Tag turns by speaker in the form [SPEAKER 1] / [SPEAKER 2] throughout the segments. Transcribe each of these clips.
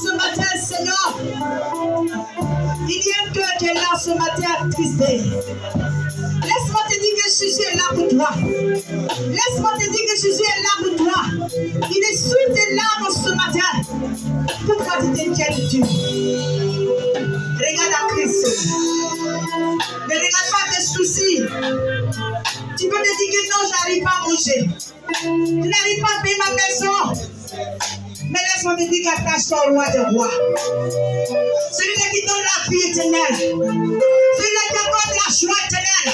[SPEAKER 1] ce matin, Seigneur. Il y a un cœur qui est là ce matin attristé. Laisse-moi te dire que Jésus est là pour toi. Laisse-moi te dire que Jésus est là pour toi. Il est sous tes larmes ce matin. Pourquoi tu t'inquiètes tu? Regarde à Christ. Ne regarde pas tes soucis. Tu peux te dire que non, je n'arrive pas à manger. Je n'arrive pas à payer ma maison. Mais laisse-moi te dire qu'attache-toi au roi des rois. Celui-là qui donne la vie éternelle. Celui-là qui accorde la joie éternelle.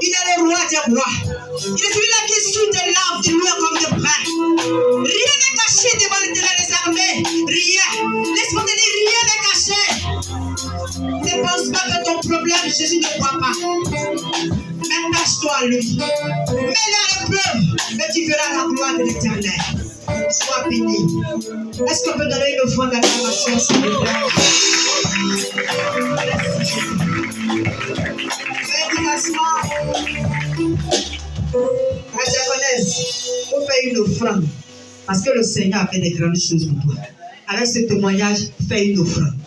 [SPEAKER 1] Il est le roi des rois. Il est celui-là qui est sous tes larmes, de loin comme de près. Rien n'est caché devant l'éternel des armées. Rien. Laisse-moi te dire, rien n'est caché. Ne pense pas que ton problème, Jésus ne voit pas. Mais attache-toi à lui. Mets-le à l'épreuve. Et tu verras la gloire de l'éternel. Sois béni. Est-ce qu'on peut donner une offrande d'acclamation, s'il vous plaît? Veuillez asseoir. La diaconesse, il faut faire une offrande. Parce que le Seigneur a fait des grandes choses pour toi. Avec ce témoignage, fais une offrande.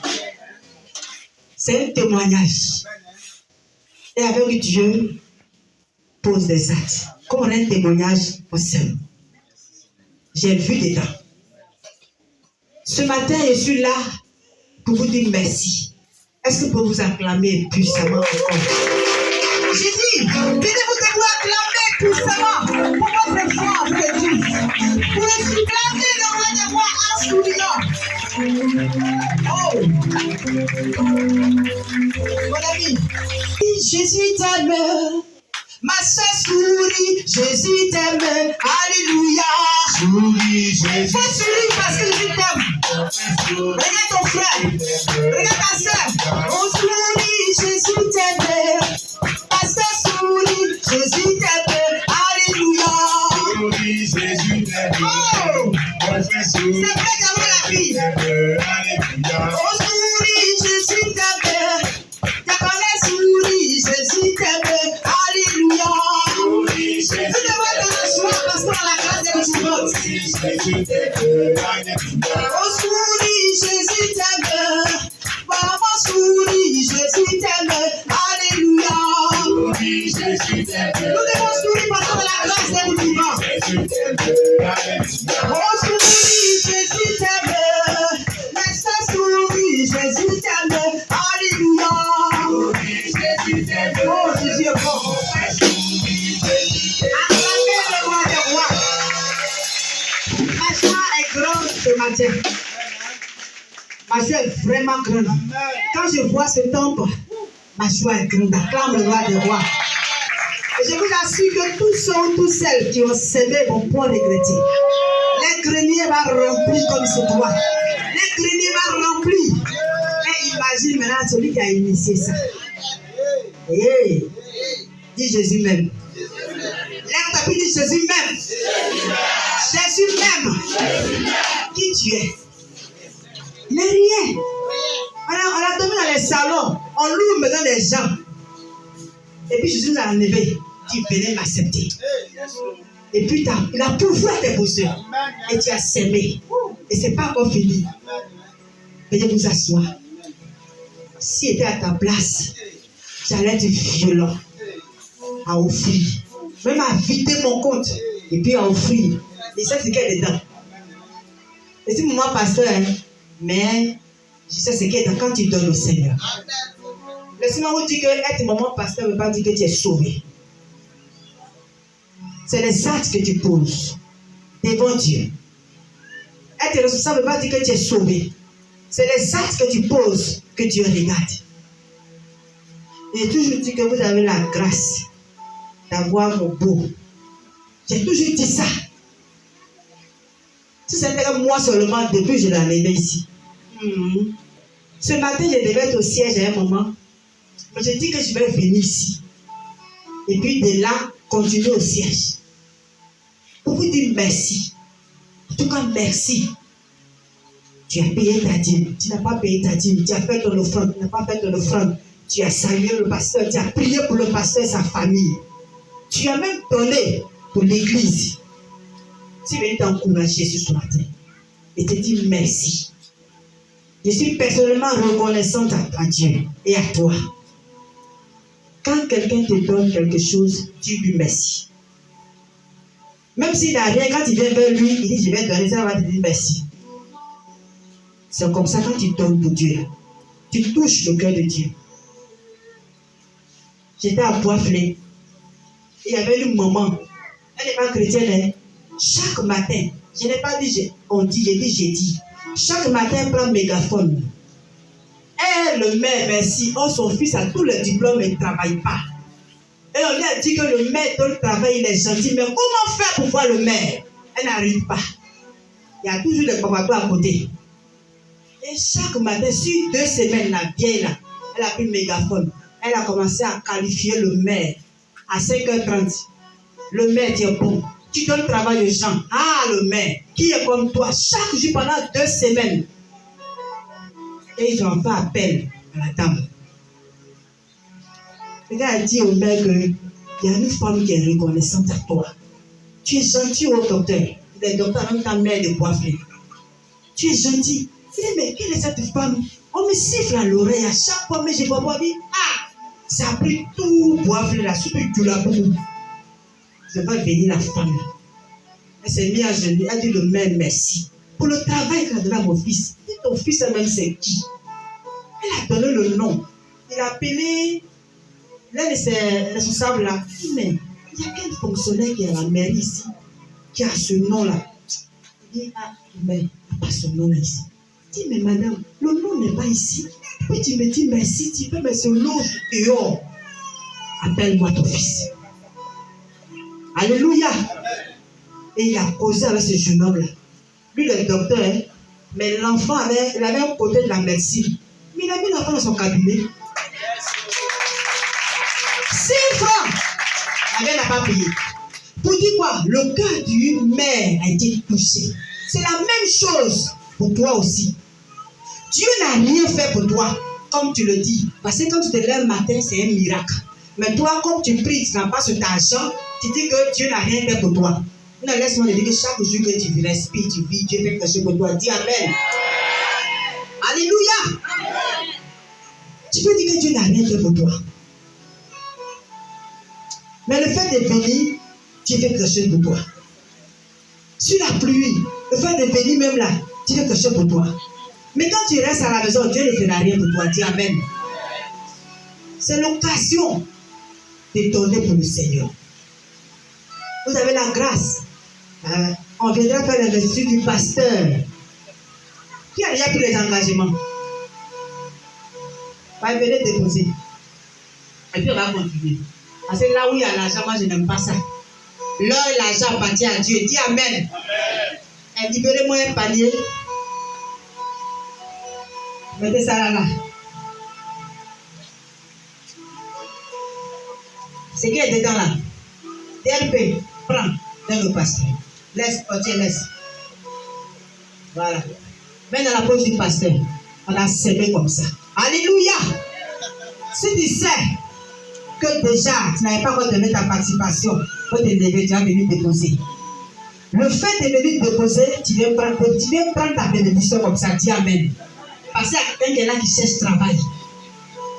[SPEAKER 1] C'est un témoignage. Et avec Dieu, pose des actes. Comme on a un témoignage au sein. J'ai vu dedans. Ce matin, je suis là pour vous dire merci. Est-ce que je peux vous acclamer puissamment encore? J'ai dit, venez vous acclamer puissamment pour votre foi en Dieu. Pour acclamer le roi des rois en souriant. Oh! Mon ami, Jésus t'aime. Ma soeur sourit, Jésus t'aime, alléluia. Souris, Jésus. Faut sourire parce que Jésus t'aime. Regarde ton frère, regarde ta soeur. On sourit, Jésus t'aime. Ma soeur sourit, Jésus t'aime, alléluia. Souris, Jésus t'aime. Oh! C'est vrai d'avoir la vie. Alléluia. On sourit, Jésus t'aime. Ta connaît sourit, Jésus t'aime. Vous devez de la joie parce qu'on a la grâce de Jésus. Oh, souris, Jésus t'aime. Maman souris, Jésus t'aime. Alléluia. Nous devons sourire parce qu'on a la grâce de Jésus. Oh, souris, Jésus t'aime. Mais ça souris, Jésus t'aime. Alléluia. Oh, Jésus est bon. Ce matin, ma joie est vraiment grande. Quand je vois ce temple, ma joie est grande. Acclame le roi des rois. Et je vous assure que tous ceux ou toutes celles qui ont semé vont pas regretter. Les greniers vont remplir comme il se doit. Les greniers vont remplir. Et imagine maintenant celui qui a initié ça. Hey, dis Jésus même. Lève ta vie, dis Jésus même. Jésus même. Qui tu es? Il n'est rien. On a dormi dans les salons. On loue maintenant des gens. Et puis Jésus nous a enlevé. Tu venais m'accepter. Et puis il a pouvoir tes besoins. Et tu as semé. Et ce n'est pas encore fini. Veuillez vous asseoir. Si j'étais à ta place, j'allais être violent. À offrir. Même à vider mon compte. Et puis à offrir. Et ça, c'est qu'elle est dedans. Et si moi, pasteur, mais je sais ce qu'il y a quand tu donnes au Seigneur. Laissez-moi vous dire que être maman pasteur ne veut pas dire que tu es sauvé. C'est les actes que tu poses devant Dieu. Être responsable ne veut pas dire que tu es sauvé. C'est les actes que tu poses que Dieu regarde. Et j'ai toujours dit que vous avez la grâce d'avoir mon beau. J'ai toujours dit ça. Si c'était moi seulement, depuis je l'ai aimé ici. Ce matin, je devais être au siège à un moment. Mais j'ai dit que je vais venir ici. Et puis de là, continuer au siège. Pour vous dire merci. En tout cas, merci. Tu as payé ta dîme. Tu n'as pas payé ta dîme. Tu as fait ton offrande. Tu n'as pas fait ton offrande. Tu as salué le pasteur. Tu as prié pour le pasteur et sa famille. Tu as même donné pour l'église. Si je vais t'encourager ce matin et te dire merci. Je suis personnellement reconnaissante à Dieu et à toi. Quand quelqu'un te donne quelque chose, dis-lui merci. Même s'il n'a rien, quand il vient vers lui, il dit je vais donner, ça va te dire merci. C'est comme ça quand tu donnes pour Dieu. Tu touches le cœur de Dieu. J'étais à Poiflé. Il y avait une maman. Elle n'est pas chrétienne. Hein? Chaque matin, je n'ai pas dit on dit, j'ai dit. Chaque matin, elle prend le mégaphone. Elle le met, merci. Oh, son fils a tous les diplômes et il ne travaille pas. Et on lui a dit que le maire dans le travail, il est gentil. Mais comment faire pour voir le maire? Elle n'arrive pas. Il y a toujours des papatos à côté. Et chaque matin, sur 2 semaines, la vieille là, elle a pris le mégaphone. Elle a commencé à qualifier le maire à 5h30. Le maire dit bon, tu donnes le travail aux gens. Ah, le maire, qui est comme toi, chaque jour pendant 2 semaines. Et ils ont fait appel à la dame. Le gars a dit au maire qu'il y a une femme qui est reconnaissante à toi. Tu es gentil au docteur. Le docteur a même ta mère de Poiflé. Tu es gentil. Il dit, mais quelle est cette femme? On me siffle à l'oreille à chaque fois, mais je ne vois pas dire, ah, ça a pris tout Poiflé là, surtout du labou. Je vais venir la femme. Elle s'est mise à genoux, elle dit le maire merci. Pour le travail qu'elle a donné à mon fils. Et ton fils elle-même c'est qui? Elle a donné le nom. Il a appelé l'un de ses responsables là. Il dit, mais il y a quel fonctionnaire qui est à la mairie ici, qui a ce nom-là? Il dit, ah, mais il n'y a pas ce nom-là ici. Il dit, mais madame, le nom n'est pas ici. Puis tu me dis merci, tu peux me se loge dehors. Appelle-moi ton fils. Alléluia. Et il a causé avec ce jeune homme-là. Lui, le docteur, hein, mais l'enfant il avait un côté de la médecine. Mais il a mis l'enfant dans son cabinet. 6 francs. La mère n'a pas payé. Pour dire quoi? Le cœur du maire a été touché. C'est la même chose pour toi aussi. Dieu n'a rien fait pour toi, comme tu le dis. Parce que quand tu te lèves le matin, c'est un miracle. Mais toi, comme tu pries, tu n'as pas cet argent, tu dis que Dieu n'a rien fait pour toi. Non, laisse-moi te dire que chaque jour que tu respires, tu vis, Dieu fait quelque chose pour toi. Dis Amen. Alléluia. Tu peux dire que Dieu n'a rien fait pour toi. Mais le fait de venir, Dieu fait quelque chose pour toi. Sur la pluie, le fait de venir même là, Dieu fait quelque chose pour toi. Mais quand tu restes à la maison, Dieu ne fera rien pour toi. Dis Amen. C'est l'occasion de donner pour le Seigneur. Vous avez la grâce. On viendra faire l'investiture du pasteur. Qui a déjà pris les engagements? Venez déposer. Et puis on va continuer. Parce que là où il y a l'argent, moi je n'aime pas ça. Là, l'argent appartient à Dieu. Dis Amen. Et libérez-moi un panier. Mettez ça là. C'est qui est dedans là? DLP, prends, donne le pasteur. Laisse, laisse. Voilà. Mets dans la poche du pasteur. On a semé comme ça. Alléluia. Si tu sais que déjà tu n'avais pas encore donné ta participation, pour te lever, tu vas venir déposer. Le fait de venir déposer, tu viens prendre ta bénédiction comme ça. Dis Amen. Parce qu'il y a quelqu'un qui est là qui cherche travail.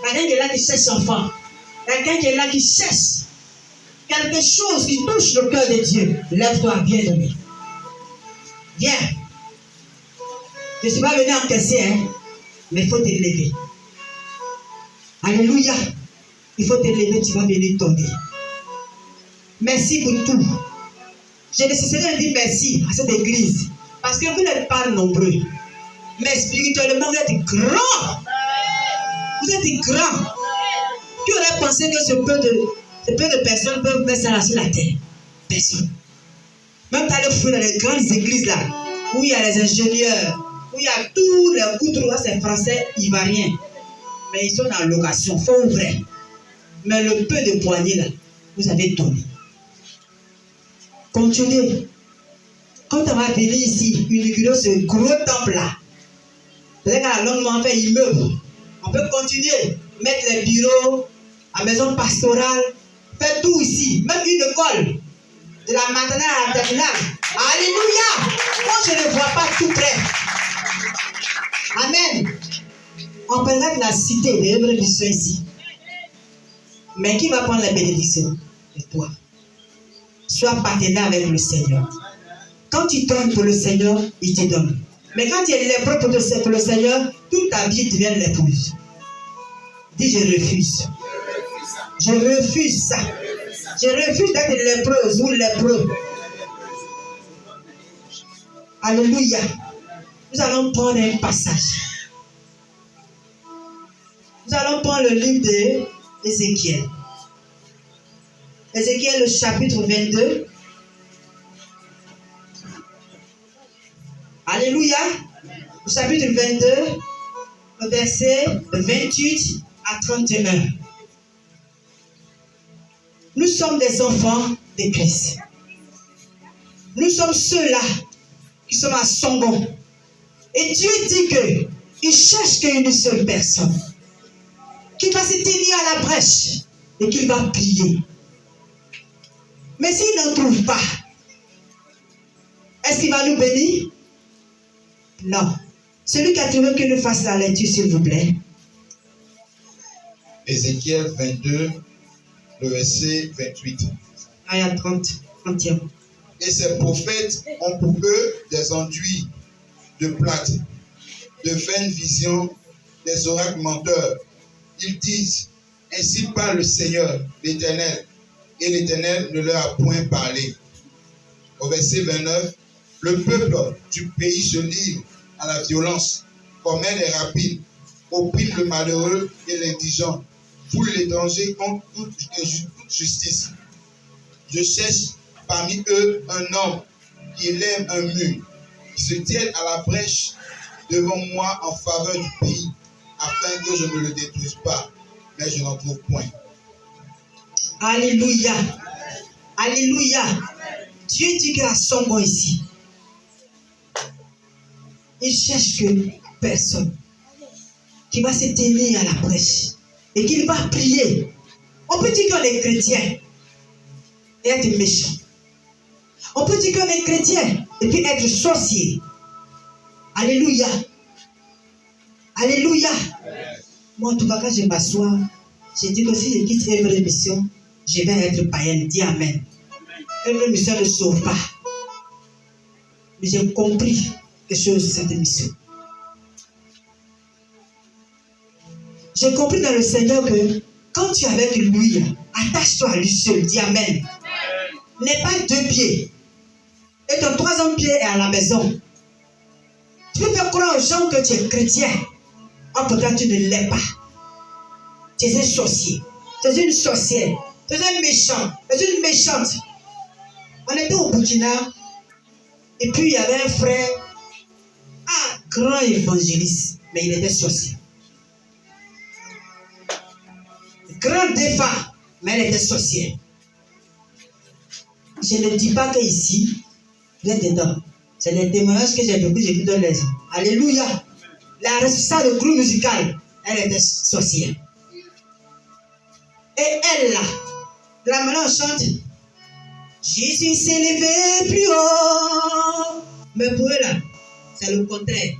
[SPEAKER 1] Quelqu'un qui est là qui cherche enfant. Quelqu'un qui est là qui cherche quelque chose qui touche le cœur de Dieu. Lève-toi, viens donner. Viens. Je ne suis pas venu encaisser, hein, mais il faut te lever. Alléluia. Il faut te lever, tu vas venir donner. Merci pour tout. Je nécessiterai de dire merci à cette église. Parce que vous n'êtes pas nombreux. Mais spirituellement, vous êtes grands. Vous êtes grands. Qui aurait pensé que ce peu de personnes peuvent mettre ça sur la terre? Personne. Même dans les grandes églises là, où il y a les ingénieurs, où il y a tous les couteaux, c'est français, ivoiriens. Mais ils sont en location, faux ou vrai. Mais le peu de poignées là, vous avez donné. Continuez. Quand on va venir ici, inaugurer ce gros temple là, peut-être qu'à la longue, on fait immeuble. On peut continuer, mettre les bureaux, la maison pastorale, faire tout ici, même une école, de la maternelle à la terminale. Alléluia! Moi, je ne vois pas tout près. Amen. On présente la cité des œuvres du Seigneur ici. Mais qui va prendre la bénédiction? C'est toi. Sois partenaire avec le Seigneur. Quand tu donnes pour le Seigneur, il te donne. Mais quand tu es lépreux pour le Seigneur, toute ta vie devient lépreuse. Dis, je refuse. Je refuse ça. Je refuse d'être lépreuse ou lépreux. Alléluia. Nous allons prendre un passage. Nous allons prendre le livre d'Ézéchiel. Ézéchiel, le chapitre 22. Alléluia. Le chapitre 22, le verset 28 à 31. Nous sommes des enfants de Christ. Nous sommes ceux-là qui sommes à Songon. Et Dieu dit qu'il cherche qu'une seule personne qui va se tenir à la brèche et qu'il va prier. Mais s'il n'en trouve pas, est-ce qu'il va nous bénir? Non. Celui qui a trouvé que nous fasse la lecture, s'il vous plaît.
[SPEAKER 2] Ézéchiel 22, le verset 28.
[SPEAKER 1] Aya 30e.
[SPEAKER 2] Et ces prophètes ont pour eux des enduits de plate, de vaines visions, des oracles menteurs. Ils disent, ainsi parle le Seigneur, l'Éternel, et l'Éternel ne leur a point parlé. Au verset 29, le peuple du pays se livre à la violence, comme elle est rapide, opprime le malheureux et l'indigent, foule l'étranger contre toute justice. Je cherche parmi eux un homme qui élève un mur, qui se tienne à la brèche devant moi en faveur du pays, afin que je ne le détruise pas, mais je n'en trouve point.
[SPEAKER 1] Alléluia. Alléluia. Dieu dit qu'il y a son bon ici. Il cherche que personne qui va se tenir à la brèche et qu'il va prier. On peut dire qu'on est chrétien et être méchant. On peut dire qu'on est chrétien et puis être sorcier. Alléluia. Alléluia. Moi, en tout cas, quand je m'assois, je dis que si je quitte une vraie mission, je vais être païenne. Dis Amen. Une vraie mission ne sauve pas. Mais j'ai compris quelque chose de cette mission. J'ai compris dans le Seigneur que quand tu es avec lui, attache-toi à lui seul. Dis Amen. N'aie pas deux pieds. Et ton troisième pied est à la maison. Tu peux faire croire aux gens que tu es chrétien. En tout cas, tu ne l'es pas. Tu es un sorcier. Tu es une sorcière. Tu es un méchant. Tu es une méchante. On était au Burkina. Et puis, il y avait un frère. Un grand évangéliste. Mais il était sorcier. Grand défunt. Mais elle était sorcière. Je ne dis pas qu'ici, vous êtes dedans. C'est les témoignages que j'ai vécu, j'ai vu dans les. Alléluia. La responsable de groupe musical, elle était sorcière. Et elle là maintenant on chante. Jésus s'est levé plus haut. Mais pour eux là, c'est le contraire.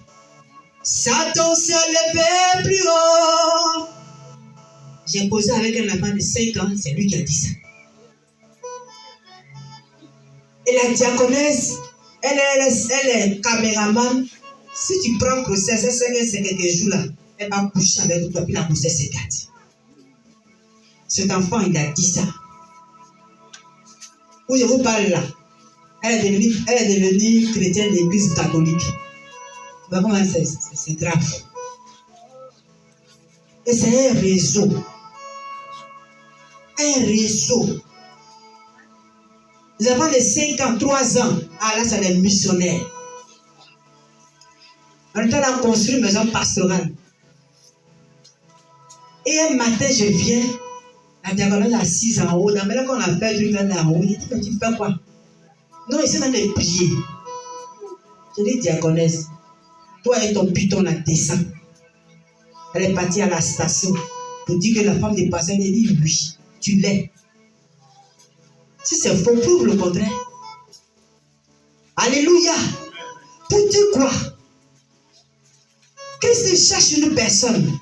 [SPEAKER 1] Satan s'est levé plus haut. J'ai causé avec un enfant de 5 ans, c'est lui qui a dit ça. Et la diaconesse, elle est caméraman. Si tu prends grossesse, c'est quelques jours là, elle va coucher avec toi, puis la grossesse s'écarte. Cet enfant, il a dit ça. Où je vous parle là, elle est devenue chrétienne d'église catholique. Tu vois comment c'est grave. Et c'est un réseau. Un réseau. Les enfants de 5 ans, 3 ans, ah là, c'est des missionnaires. On est allé construire une maison pastorale. Et un matin, je viens, la diaconesse assise en haut. Dans le qu'on a fait du truc en haut, il dit, mais tu fais quoi? Non, ici, on a des prier. Je dis, diaconesse, toi et ton piton, la descend. Elle est partie à la station pour dire que la femme des patients, elle dit, oui, tu l'es. Si c'est faux, prouve le contraire. Alléluia. Pour dire quoi? Que Christ cherche une personne.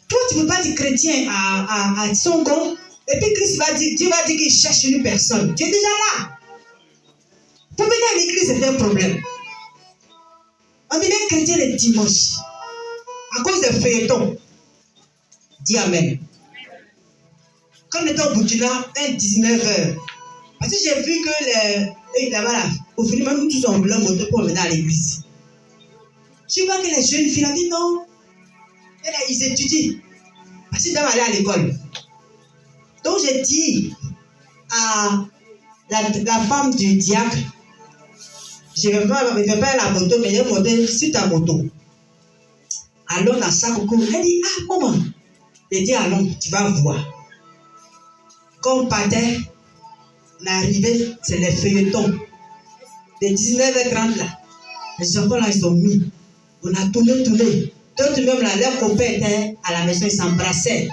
[SPEAKER 1] Toi, tu ne peux pas dire chrétien à Songo. Et puis Christ va dire, Dieu va dire qu'il cherche une personne. Tu es déjà là. Pour venir à l'église, c'est un problème. On devient chrétien le dimanche. À cause des feuilletons. Dis Amen. Quand on était au Burkina, 19h. Parce que j'ai vu que là-bas, au final, même tous ont voulu monter pour venir à l'église. Je vois que les jeunes filles ont dit non. Et là, ils étudient. Parce qu'ils doivent aller à l'école. Donc, j'ai dit à la femme du diacre, je ne vais pas à la moto, mais je vais monter sur ta moto. Allons dans sa coucou. Elle dit, ah, maman. Elle dit, allons, tu vas voir. Quand on partait, on est arrivé, c'est les feuilletons. De 19h30 là, les enfants là, ils sont mis. On a tourné. D'autres même là, leurs copains étaient à la maison, ils s'embrassaient.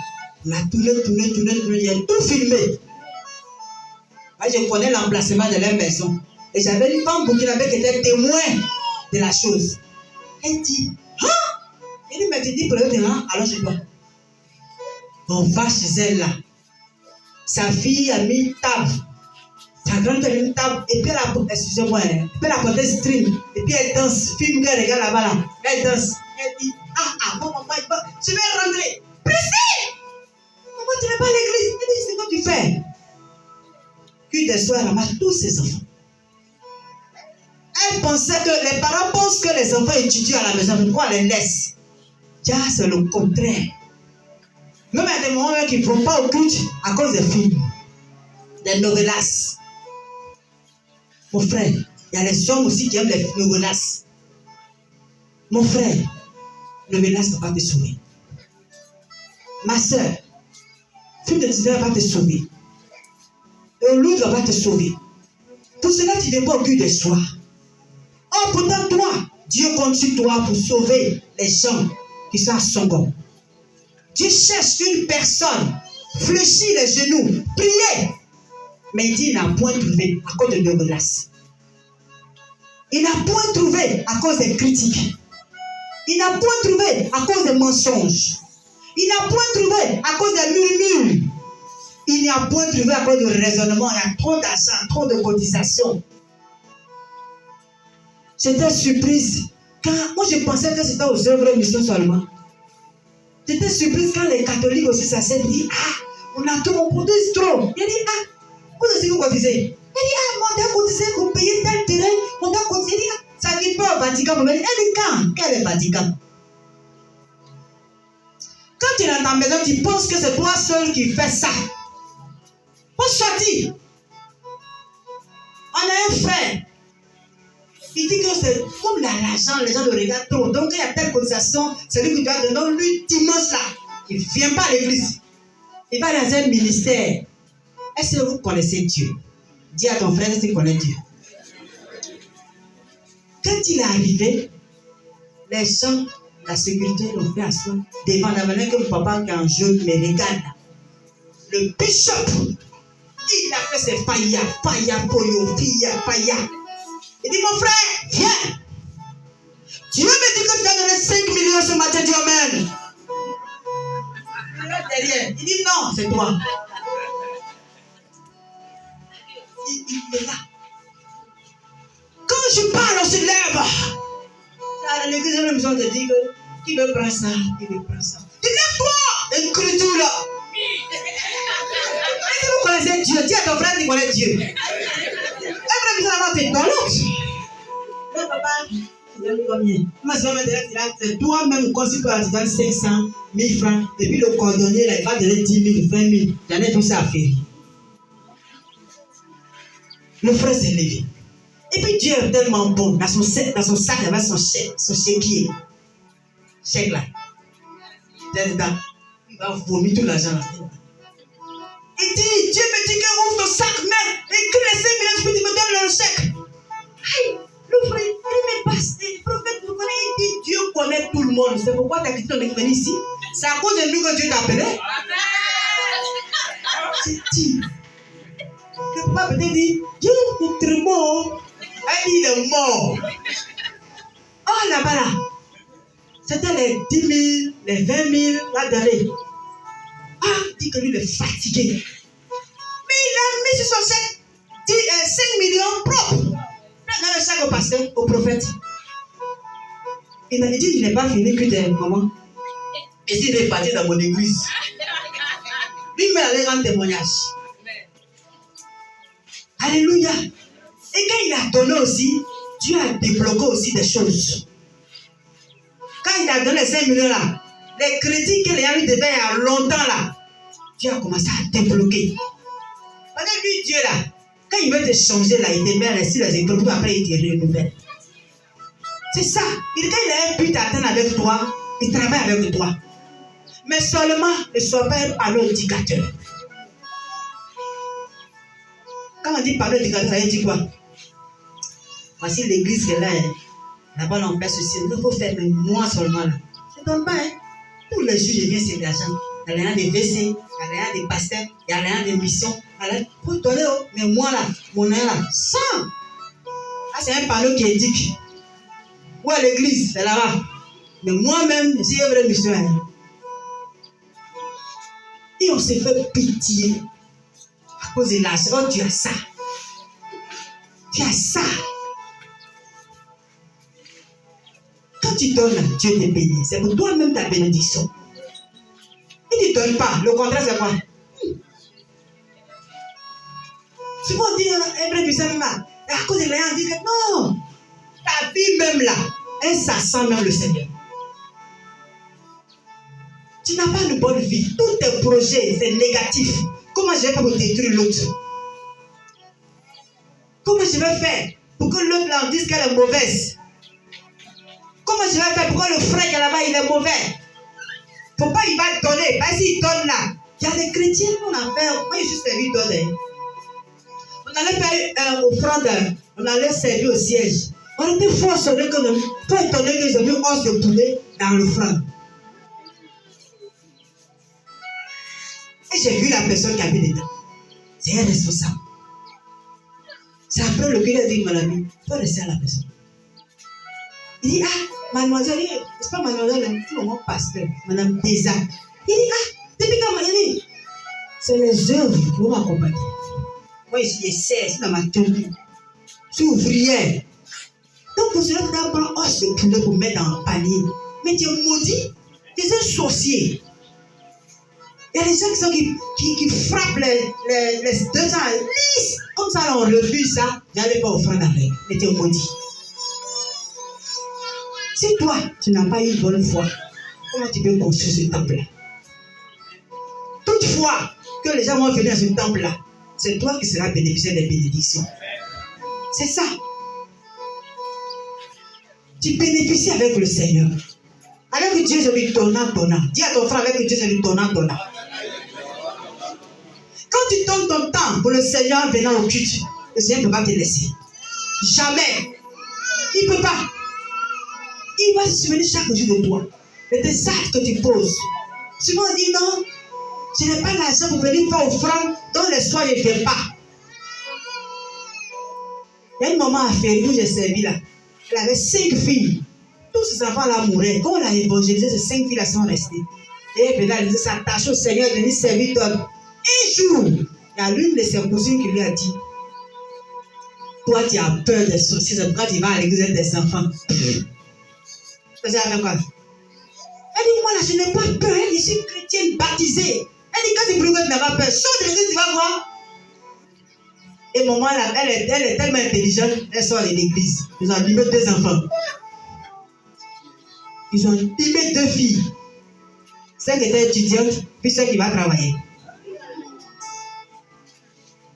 [SPEAKER 1] On a tourné, il a tout filmé. Moi, je connais l'emplacement de leur maison. Et j'avais une femme burkinabé qui était témoin de la chose. Elle dit, hein? Elle dit, mais tu dis pour eux, alors je dois. On va chez elle là. Sa fille a mis une table. Sa grande a mis une table. Et puis elle a, excusez-moi, et puis elle a porté string. Et puis elle danse. Film qu'elle regarde là-bas là. Elle danse. Elle dit, bon maman, je vais rentrer. Pressé! Maman, tu n'es pas à l'église. Elle dit, c'est quoi tu fais? Puis des soirs, elle ramasse tous ses enfants. Elle pensait que les parents pensent que les enfants étudient à la maison. Pourquoi on les laisse? Tiens, c'est le contraire. Même il y a des moments qui ne vont pas au culte à cause des films, des novelas. Mon frère, il y a les hommes aussi qui aiment les novelas. Mon frère, novelas ne va pas te sauver. Ma soeur, film de 19 va te sauver. Et l'autre va te sauver. Pour cela, tu ne viens pas au culte des soirs. Oh, pourtant, toi, Dieu compte sur toi pour sauver les gens qui sont à Songo. Dieu cherche une personne, fléchit les genoux, prier. Mais il dit, il n'a point trouvé à cause de novelas. Il n'a point trouvé à cause des critiques. Il n'a point trouvé à cause des mensonges. Il n'a point trouvé à cause des murmures. Il n'a point trouvé à cause du raisonnement. Il y a trop d'argent, trop de cotisations. J'étais surprise. Quand moi, je pensais que c'était aux œuvres de mission seulement. J'étais surprise quand les catholiques aussi s'asseyent et disent, on a tout, on cotise trop. Il dit, vous aussi vous cotisez. Il dit, on doit cotiser pour payer tel terrain, on doit cotiser. Il dit, ça ne vit pas au Vatican. Elle dit, quand? Quel est le Vatican? Quand tu es dans ta maison, tu penses que c'est toi seul qui fais ça. Pour sortir. On a un frère. Il dit que c'est comme l'argent, les gens le regardent trop. Donc, il y a telle cotisation, c'est lui qui doit donner. Donc, lui, dimanche là, il ne vient pas à l'église. Il va dans un ministère. Est-ce que vous connaissez Dieu? Dis à ton frère si tu connais Dieu. Quand il est arrivé, les gens, la sécurité l'ont fait asseoir devant la manière que mon papa qui est en jeu me regarde. Le bishop, il a fait ses païas, poyo, païa. Il dit, mon frère, viens. Dieu me dit que tu as donné 5 millions ce matin, Dieu amen. Il est derrière. Il dit, non, c'est toi. Il est là. Quand je parle, on se lève. À l'église, j'ai besoin de dire que qui veut prendre ça, qui veut prendre ça. Il lève-toi, une créature là. Est-ce que vous connaissez Dieu? Dis à ton frère, tu connais Dieu. Après, vous allez avoir tes dollars. Non, papa, tu donnes combien? Moi, je vais me dire que toi-même, quand tu peux donner 500 000 francs, et puis le cordonnier, là, il va donner 10 000, 20 000. J'en ai tout ça à faire. Le frère s'est levé. Et puis Dieu est tellement bon. Dans son sac, il y avait son chéquier. Chèque là. Il va vomir tout l'argent là. Il dit, Dieu me dit que ouvre ton sac, mec. Écris les 5 millions, puis tu me donnes le chèque. Aïe, le frère, il me passe. Le prophète vous connaît, il dit, Dieu connaît tout le monde. C'est pourquoi tu as quitté ton école ici. C'est à cause de nous que Dieu t'a appelé. C'est dit. Le papa peut-être dit, Dieu est très mort. Il est mort. Oh là-bas là. C'était les 10 000, les 20 000, la donnée. Ah, il dit que lui, il est fatigué. Mais il a mis sur son chèque 5 millions propres. Dans le sac au pasteur, au prophète. Il m'a dit qu'il n'est pas fini que des moments. Et s'il est parti dans mon église, lui-même allait rendre témoignage. Alléluia. Et quand il a donné aussi, Dieu a débloqué aussi des choses. Quand il a donné les 5 millions là, les crédits que les gens lui devaient il y a longtemps là, Dieu a commencé à débloquer. Parce que lui, Dieu là, quand il veut te changer là, il te met sur les épaules pour après il te renouvelle. C'est ça. Quand il a un but à atteindre avec toi, il travaille avec toi. Mais seulement, ne sois pas un panneau indicateur. Quand on dit panneau indicateur, ça veut dire quoi? Voici l'église qui est là. Là-bas, on fait ceci. Il faut faire mais moi seulement là. Je ne donne pas. Tous les jours, je viens sur l'argent. Il y a rien de WC, il y a rien de pasteur, il y a rien de mission. Il faut donner. Mais moi là, mon œil là, 100. Là, c'est un panneau qui indique. Où est l'église? C'est là-bas. Mais moi-même, je suis un vrai missionnaire. Et on s'est fait pitié à cause de l'argent. Oh, tu as ça. Tu as ça. Quand tu donnes, Dieu te bénit. C'est pour toi-même ta bénédiction. Il ne te donne pas. Le contraire, c'est quoi? Souvent, on dit, un vrai missionnaire là, à cause de l'argent, on dit que non. Ta vie même là, elle, ça sent même le Seigneur. Tu n'as pas une bonne vie. Tous tes projets, c'est négatif. Comment je vais faire pour détruire l'autre? Comment je vais faire pour que l'autre là, on dise qu'elle est mauvaise? Comment je vais faire pour que le frère qui est là-bas, il est mauvais? Pourquoi il va donner? Parce qu'il donne là. Il y a des chrétiens, on a fait. Moi, je suis servi donner. On allait faire offrande, on allait servir au siège. On était fort sonné que nous, pas étonné qu'ils ont mis os de poulet dans l'offrande. Et j'ai vu la personne qui habite dedans. C'est un responsable. C'est après le curé a dit, mon ami, il faut rester à la maison. Il dit, ah, mademoiselle, c'est pas mademoiselle, c'est mon pasteur, madame Béza. Il dit, ah, depuis quand il dit, c'est les œuvres pour m'accompagner. Moi, je suis 16 dans ma tenue. Je suis ouvrière. Donc, pour cela, tu dois prendre os de poulet pour mettre dans un panier. Mais tu es maudit, tu es un sorcier. Il y a des gens qui frappent les 2 ans lisses. Comme ça, on refuse ça. J'allais pas offrir avec. Mais tu es maudit. Si toi, tu n'as pas eu une bonne foi, comment tu peux construire ce temple-là? Toutefois que les gens vont venir à ce temple-là, c'est toi qui seras bénéficiaire des bénédictions. C'est ça. Tu bénéficies avec le Seigneur. Avec Dieu, je lui donnant. Dis à ton frère, avec Dieu, je lui donnant. Quand tu donnes ton temps pour le Seigneur venant au culte, le Seigneur ne peut pas te laisser. Jamais. Il ne peut pas. Il va se souvenir chaque jour de toi. De tes actes que tu poses. Souvent on dit non, je n'ai pas l'argent pour venir faire offrande, donc les soirs je ne viens pas. Il y a une maman à Ferry où j'ai servi là. Elle avait 5 filles. Tous ces enfants là mouraient. Quand on l'a évangélisé, ces 5 filles là sont restées. Et elle venait, elle disait, s'attache au Seigneur de venir servir d'autres. Un jour, il y a l'une de ses cousines qui lui a dit, toi tu as peur des sorciers, quand tu vas à l'église avec tes enfants. Elle dit, moi là, je n'ai pas peur. Elle dit, je suis chrétienne baptisée. Elle dit, quand tu pries que tu n'as pas peur, saute de l'église, tu vas voir. Et maman là, elle est tellement intelligente, elle sort de l'église. Ils ont abîmé 2 enfants. Ils ont abîmé 2 filles. Celle qui était étudiante, puis celle qui va travailler.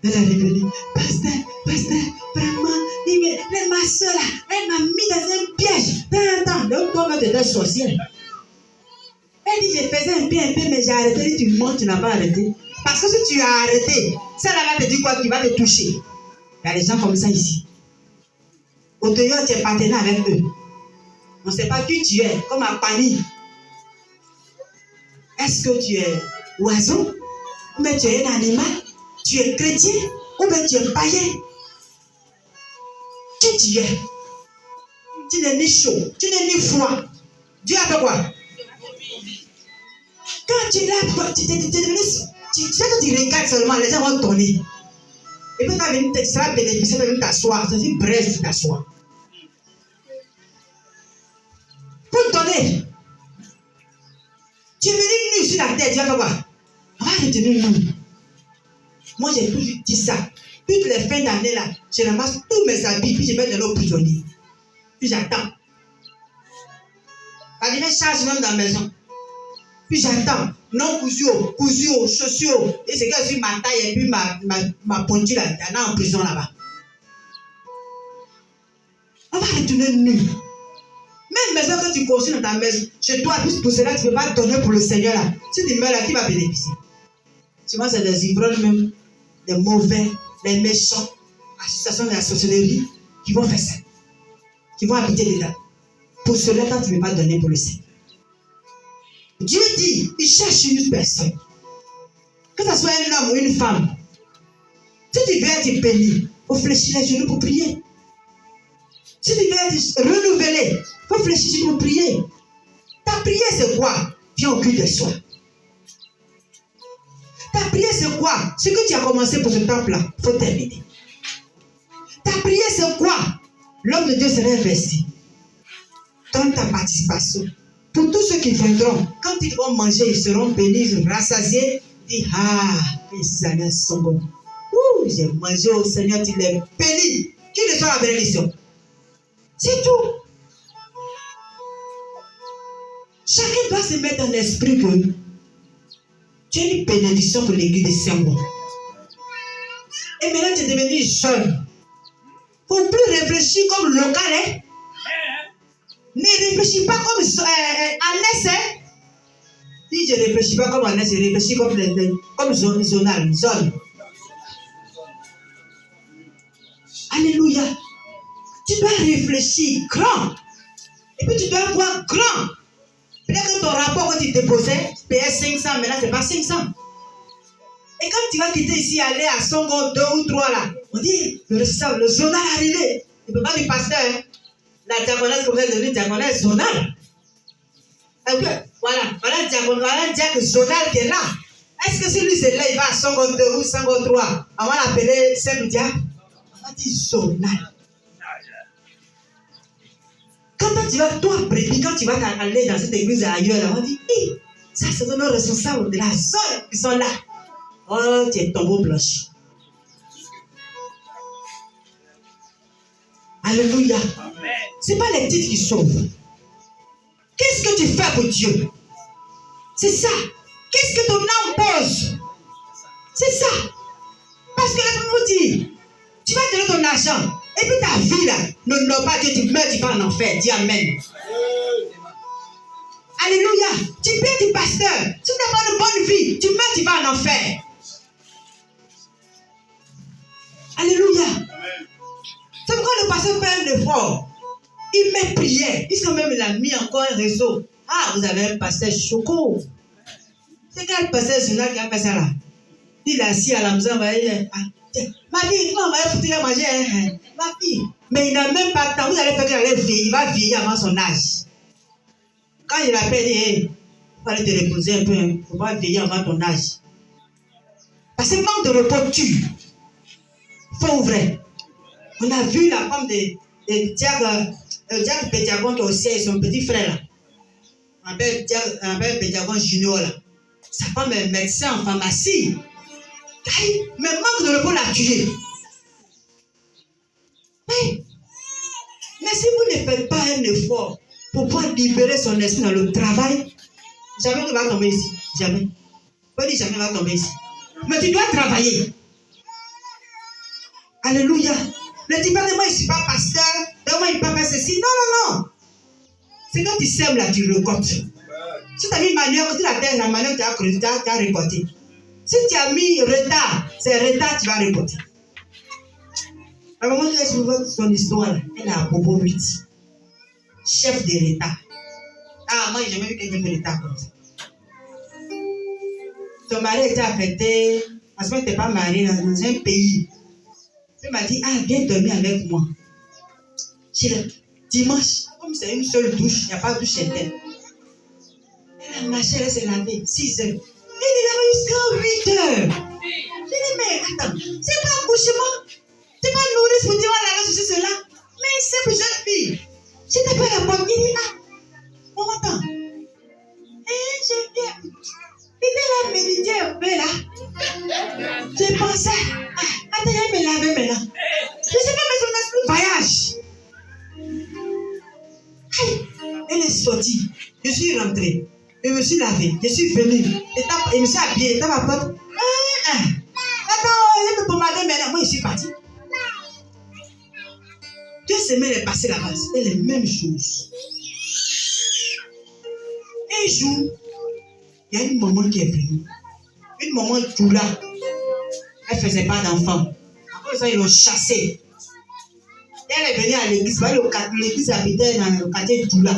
[SPEAKER 1] Elle est revenue. Pasteur, vraiment, mais ma soeur là, elle m'a mis dans un piège. Attends, donc toi, tu étais sorcière. Elle dit, je faisais un peu, mais j'ai arrêté. Elle dit, tu mens, tu n'as pas arrêté. Parce que si tu as arrêté, celle-là va te dire quoi? Qui va te toucher. Il y a des gens comme ça ici. Au dehors, tu es partenaire avec eux. On ne sait pas qui tu es, comme à Pani. Est-ce que tu es oiseau? Ou bien tu es un animal? Tu es chrétien? Ou bien tu es païen? Qui tu es? Tu n'es ni chaud, tu n'es ni froid. Dieu a fait quoi? Quand tu es là, tu sais que tu regardes seulement, les gens vont tourner. Et puis tu seras bénéficié de venir t'asseoir. C'est une braise de t'asseoir. Pour te donner. Tu es venu nu sur la tête, tu vas faire quoi? On va retenir nu. Moi, j'ai toujours dit ça. Toutes les fins d'année là, je ramasse tous mes habits, puis je mets de l'eau prisonnier. Puis j'attends. Elle vient charge même dans la maison. Puis j'attends. Non cousio, chaussures. Et c'est que sur ma taille et puis ma pointure là, il y en a en prison là-bas. On va retourner nu. Même maison que tu construis dans ta maison, chez toi, pour cela, tu ne peux pas donner pour le Seigneur là. Si tu meurs là, qui va bénéficier? Souvent, c'est des ivrognes même, des mauvais, des méchants, associations de la sorcellerie, qui vont faire ça. Qui vont habiter dedans. Pour cela, toi, tu ne peux pas donner pour le Seigneur. Dieu dit, il cherche une personne. Que ce soit un homme ou une femme. Si tu veux être béni, il faut fléchir les genoux pour prier. Si tu veux être renouvelé, il faut fléchir pour prier. Ta prière, c'est quoi? Viens au culte de soi. Ta prière, c'est quoi? Ce que tu as commencé pour ce temple-là, il faut terminer. Ta prière, c'est quoi? L'homme de Dieu serait investi. Donne ta participation. Pour tous ceux qui viendront, quand ils vont manger, ils seront bénis, rassasiés. Dis, ces années sont bonnes. J'ai mangé au Seigneur, tu les bénis. Qui reçoit la bénédiction? C'est tout. Chacun doit se mettre en esprit pour eux. Tu as une bénédiction pour l'église de Saint-Bon. Et maintenant, tu es devenu jeune. Il ne faut plus réfléchir comme local. Hein? Ne réfléchis pas comme Annès. Hein? Si je ne réfléchis pas comme Annès, je réfléchis comme zonal. Zone. Alléluia. Tu dois réfléchir grand. Et puis tu dois voir grand. Peut-être que ton rapport que tu déposais, tu payais 500, mais là, ce n'est pas 500. Et quand tu vas quitter ici, aller à Songo 2 ou 3 là, on dit, le zonal est arrivé. Tu ne peux pas dire pasteur. Hein? La diaconesse, comme vous êtes devenu diaconesse zonal. Et puis, voilà, diacre zonal qui est là. Est-ce que si lui c'est là, il va à Songo 2 ou Songo 3, on va l'appeler simple diacre? On va dire zonal. Quand tu vas, toi, quand tu vas aller dans cette église ailleurs, on dit, ça c'est nos responsables de la zone qui sont là. Oh, tu es tombeau blanchi. Alléluia. Ce n'est pas les titres qui sauvent. Qu'est-ce que tu fais pour Dieu? C'est ça. Qu'est-ce que ton âme pose? C'est ça. Parce que là, vous dit, tu vas donner ton argent. Et puis ta vie là, n'honore pas Dieu, tu meurs, tu vas en enfer. Dis Amen. Alléluia. Tu peux être pasteur. Si tu n'as pas de bonne vie, tu meurs, tu vas en enfer. Alléluia. C'est pourquoi le pasteur fait un effort. Il met prière. Puisque même il a mis encore un réseau. Vous avez un pasteur choco. C'est quel pasteur journal qui a fait ça là? Il est assis à la maison, ma fille, comment on va foutre à manger? Hein? Ma fille. Mais il n'a même pas de temps. Vous allez faire qu'il allait vieillir. Il va vieillir avant son âge. Quand il appelle, il faut aller te reposer un peu. Il ne faut pas vieillir avant ton âge. Parce que manque de repos tue. Faut ouvrir. On a vu la femme de Diacre Pédiagon qui est au ciel, son petit frère là. On appelle Pédiagon Junior là. Sa femme est médecin en pharmacie. Mais manque de repos l'a tué. Oui. Mais si vous ne faites pas un effort pour pouvoir libérer son esprit dans le travail, jamais tu vas tomber ici. Jamais. Pas dire jamais tu vas tomber ici. Mais tu dois travailler. Alléluia. Ne dis pas que moi je ne suis pas pasteur, donc moi je ne peux pas faire ceci. Non, non, non. C'est quand tu sèmes là, tu récoltes. Si tu as mis manioc, tu la terre, la manioc, tu as récolté. Si tu as mis retard, c'est retard, tu vas récolter. À un moment donné, je vois son histoire, elle a Bobo 8. Chef de l'État. Moi, je n'ai jamais vu quelqu'un de l'État comme ça. Son mari était affecté, parce qu'elle n'était pas mariée dans un pays. Il m'a dit, viens dormir avec moi. Dimanche, comme c'est une seule douche, il n'y a pas de douche interne. Elle marchait, elle s'est lavée 6 heures. Il est là jusqu'à 8 heures. Je dis, mais attends, c'est pas accouchement. C'est pas nourrice pour dire, on laver ceci, cela. Mais c'est pour jeune fille. Je n'ai pas la porte. Il dit, ah, on m'entend. Et je viens. Il était là, méditer un peu là. J'ai pensé, ah, attends, il me laver maintenant. Je ne sais pas, mais son esprit voyage. Elle est sortie. Je suis rentrée. Je me suis lavé. Je suis venue. Je me suis habillée. Dans ma porte. Attends, elle me pommade maintenant. Moi, je suis partie. 2 semaines est passée là-bas. C'est les mêmes choses. Un jour, il y a une maman qui est venue. Une maman Djoula. Elle ne faisait pas d'enfant. Après ça, ils l'ont chassée. Elle est venue à l'église. L'église habitait dans le quartier Djoula.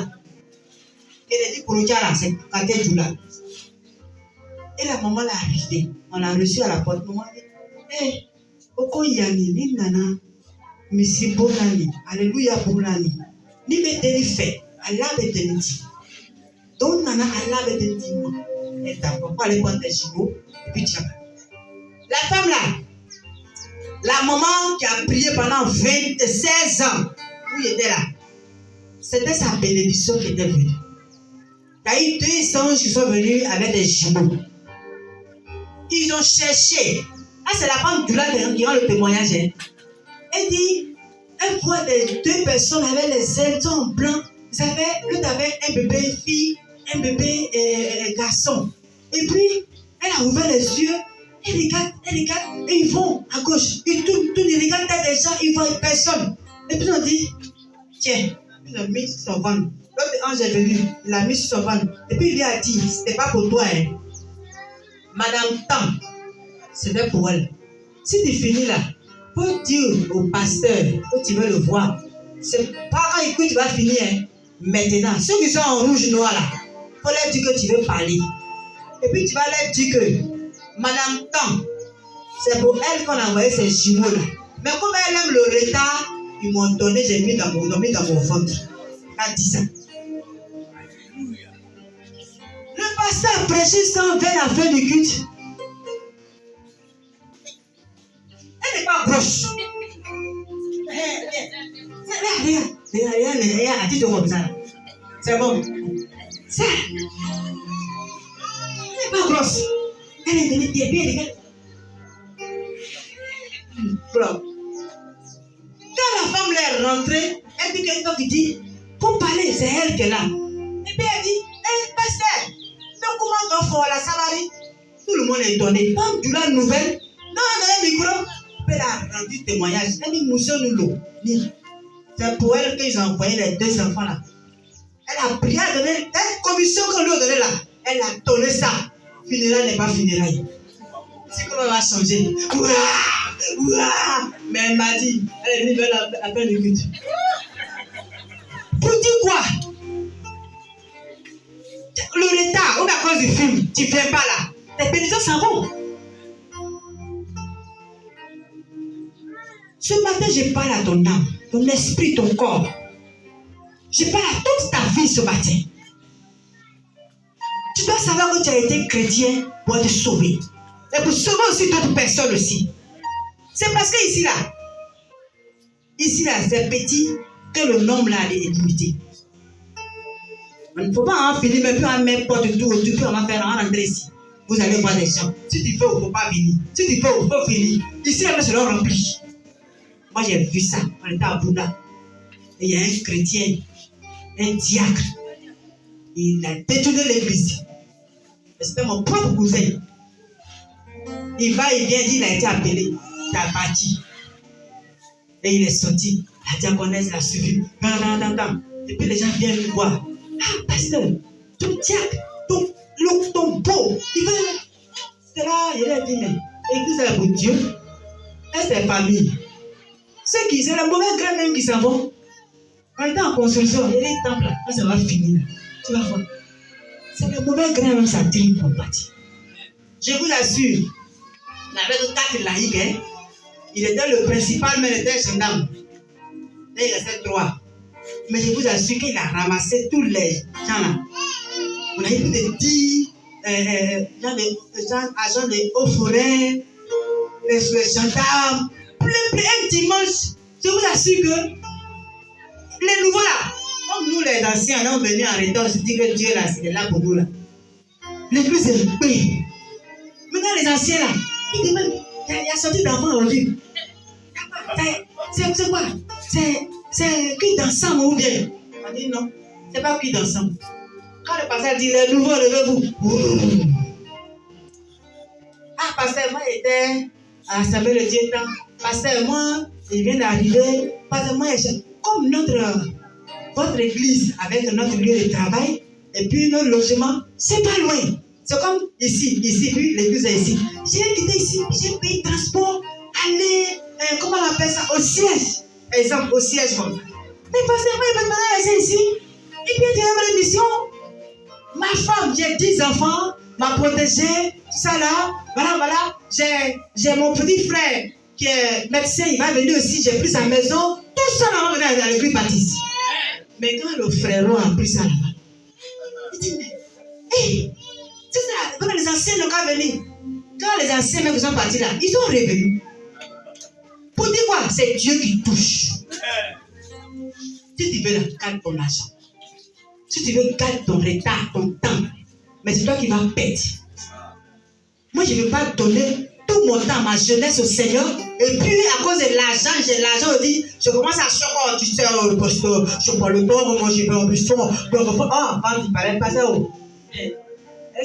[SPEAKER 1] Elle a dit pour le cas là, c'est le quartier Djoula. Et la maman l'a arrivée. On l'a reçue à la porte. Maman dit, hé, Oko Yani, ni nana, Missy Bonani, Alléluia Bonani, ni me fait, Allah me dit. Donc nana, Allah me dit. Et t'as pas aller prendre des chevaux, et puis tu vas. La femme là, la maman qui a prié pendant 16 ans, où il était là, c'était sa bénédiction qui était venue. Il y a eu 2 anges qui sont venus avec des jumeaux. Ils ont cherché. Ah, c'est la femme du lac qui rend le témoignage. Hein. Elle dit, elle voit les 2 personnes avec les ailes en blanc. L'autre avait un bébé fille, un bébé garçon. Et puis, elle a ouvert les yeux. Elle regarde, et ils vont à gauche. Ils tournent, ils regardent des gens, ils voient personne. Et puis on dit, tiens, ils ont mis sur son ventre. L'autre ange est venu, il l'a mis sur son ventre. Et puis il lui a dit, c'était pas pour toi, hein. Madame Tam, c'était pour elle. Si tu finis là, faut dire au pasteur que tu veux le voir. C'est pas quand tu vas finir, hein. Maintenant, ceux qui sont en rouge noir là, faut leur dire que tu veux parler. Et puis tu vas leur dire que Madame Tam, c'est pour elle qu'on a envoyé ces jumeaux là. Mais comme elle aime le retard, ils m'ont donné, j'ai mis dans mon ventre. Elle a dit ça. Le pasteur a prêché sans vers la fin du culte. Elle n'est pas grosse. Regarde, à titre comme ça. C'est bon. Ça. Elle n'est pas grosse. Elle est venue bien, regarde. Quand la femme est rentrée, elle dit quelqu'un qui dit, pour parler, c'est elle qui est là. Et puis elle dit, pasteur, donc comment on fait la salariée? Tout le monde est étonné. Quand tu l'as nouvelle, non, le micro, elle a rendu témoignage. Elle dit, monsieur nous c'est pour elle qu'ils ont envoyé les 2 enfants là. Elle a prié à donner, la commission qu'on lui a donnée là, elle a donné ça. Funérailles n'est pas funérailles. C'est comment elle va changer. Ouah! Mais elle m'a dit, elle est venue vers la fin du culte. Pour dire quoi? Le retard, ou à cause du film, tu ne viens pas là. Tes bénédictions s'en vont. Ce matin, je parle à ton âme, ton esprit, ton corps. Je parle à toute ta vie ce matin. Tu dois savoir que tu as été chrétien pour te sauver. Et pour sauver aussi d'autres personnes aussi. C'est parce que ici là, c'est petit que le nombre là est limité. Il ne faut pas en finir, mais puis on met porte tout autour, puis on va faire rentrer ici. Vous allez voir des gens. Si tu veux, il ne faut pas venir. Si tu veux, il faut finir. Ici, on se le remplit. Moi, j'ai vu ça. On était à Bouddha. Et il y a un chrétien, un diacre. Il a détourné l'église. C'était mon propre cousin. Il va, il vient dire, il a été appelé. Il a parti. Et il est sorti. La diaconesse l'a suivi. Et puis les gens viennent me voir. Ah, pasteur, ton diacre, ton beau. Il veut. C'est là, il a dit, mais l'église est pour Dieu. Et c'est famille. C'est qui? C'est la mauvaise graine même qui s'en vont. On est en construction, il y a des temples là. Ça va finir. Tu vas voir. C'est la mauvaise graine même, ça trime pour partir. Je vous assure. Il avait 4 laïcs, hein. Il était le principal, mais il était gendarme. Et il restait 3. Mais je vous assure qu'il a ramassé tous les gens là. On a eu plus de 10 agents des hauts forêts, les gendarmes, plein, un dimanche. Je vous assure que les nouveaux là, comme nous les anciens, on est venus en retard, on se dit que Dieu là, c'est là pour nous là. L'église est belle. Maintenant les anciens là, ils disent même, il y a sorti d'enfants aujourd'hui. C'est quoi? C'est cuit d'ensemble ou bien? On dit non, c'est pas cuit d'ensemble. Quand le pasteur dit les nouveaux, levez-vous. Ah, pasteur, moi j'étais à l'Assemblée de Dieu temps. Pasteur, moi, je viens d'arriver. Pasteur, moi, comme votre église avec notre lieu de travail et puis notre logement, c'est pas loin. C'est comme ici, puis l'église est ici. J'ai quitté ici, j'ai payé transport, aller, comment on appelle ça, au siège. Exemple, au siège comme ça. Mais pasteur, moi, il va me laisser ici. Et puis, il y a une mission. Ma femme, j'ai 10 enfants, m'a protégée, tout ça là. Voilà. J'ai mon petit frère qui est médecin, il va venir aussi, j'ai pris sa maison. Tout ça là, on va venir à l'église baptiste. Mais quand le frérot a pris ça là-bas, il dit, mais, hey, c'est ça, quand les anciens n'ont qu'à venir. Quand les anciens même sont partis là, ils sont revenus. Pour dire quoi? C'est Dieu qui touche. Si tu veux, garde ton argent. Si tu veux, garde ton retard, ton temps. Mais c'est toi qui vas perdre. Moi, je ne veux pas donner tout mon temps, ma jeunesse au Seigneur. Et puis, à cause de l'argent, j'ai l'argent, on dit, je commence à choquer, tu sais, le pasteur, je prends le temps, moi, je vais en plus fort. Ah, quand il paraît pas ça. Et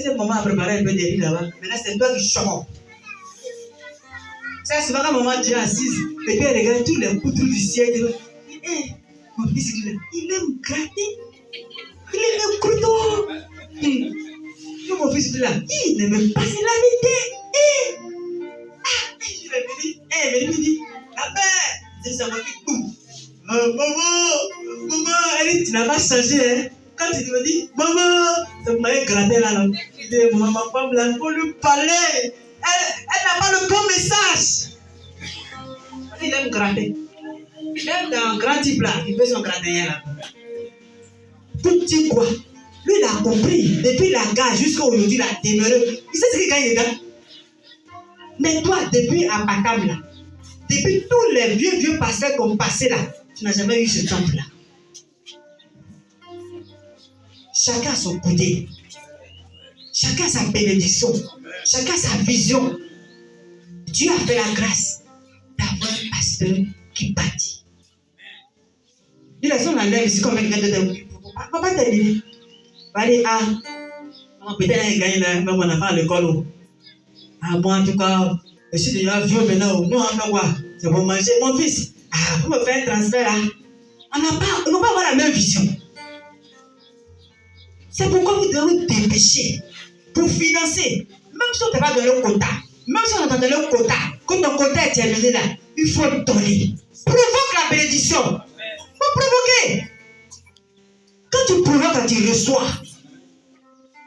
[SPEAKER 1] ce moment à préparer un peu de riz là-bas. Maintenant, c'est toi qui choques. C'est souvent quand maman dit assise, et puis elle regarde tous les couteaux du ciel. Elle dit, hey, mon fils, il aime gratter. Il aime le couteau. Mon fils dit là, il n'aime pas, c'est la vérité. Je lui dis, la mère, c'est ça qui coupe. Maman, elle dit, tu n'as pas changé, hein. Quand tu me dis, maman, ça m'a gratté là. Je dis, maman, ma femme là, il faut lui parler. Elle n'a pas le bon message. Il aime gratter. Même dans un grand type là, il fait son gratin là. Tout dit quoi? Lui, il a compris. Depuis la gare jusqu'à aujourd'hui, il a demeuré. Il sait ce qu'il gagne dedans. Mais toi, depuis Apatam là, depuis tous les vieux pasteurs qui ont passé là, tu n'as jamais eu ce temple là. Chacun a son côté. Chacun a sa bénédiction. Chacun a sa vision. Dieu a fait la grâce d'avoir un pasteur qui bâtit. Il a son enlève ici comme quelqu'un de papa t'a dit. Allez, peut-être qu'il gagne là, même mon enfant à l'école. Moi, en tout cas, je suis déjà vieux maintenant. Nous, on va quoi? C'est pour manger. Mon fils, vous me faites un transfert là. On n'a pas avoir la même vision. C'est pourquoi vous devez vous dépêcher pour financer. Même si on ne t'a pas donné le quota, même si on t'a donné le quota, quand ton quota est terminé là, il faut donner. Provoque la bénédiction. Il faut provoquer. Quand tu provoques, tu reçois.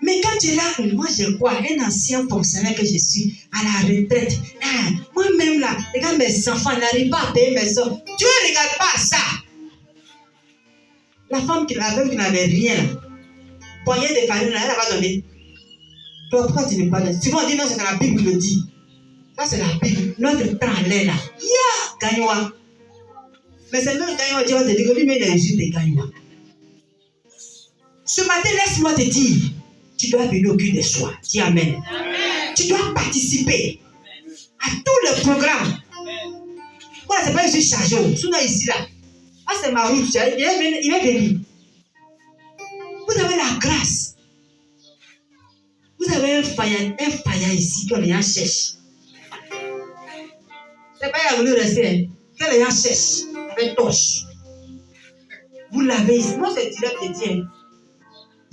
[SPEAKER 1] Mais quand tu es là, moi je crois, un ancien fonctionnaire que je suis, à la retraite, moi-même là, regarde mes enfants, n'arrivent pas à payer mes offres. Dieu ne regarde pas ça. La femme qui n'avait rien là, poignée de farine là, elle n'a pas donné. Toi, pourquoi tu ne pas donné? Souvent on dit non, c'est la Bible qui le dit. Ça c'est la Bible. Notre temps est là. Gagne-moi. Mais c'est même gagne-moi, tu vas te dire que lui-même il a juste des gagne-moi. Ce matin, laisse-moi te dire. Tu dois venir au cul de soi. Dis Amen. Amen. Tu dois participer à tous les programmes. Moi, c'est pas que je suis chargé. Sinon, ici, là. Ah, c'est ma route. Il va venir. Vous avez la grâce. Vous avez un faillant ici que les gens cherchent. C'est pas qu'il a voulu rester. Hein. Que les gens cherchent. Avec torche. Vous l'avez ici. Moi, c'est direct de Dieu.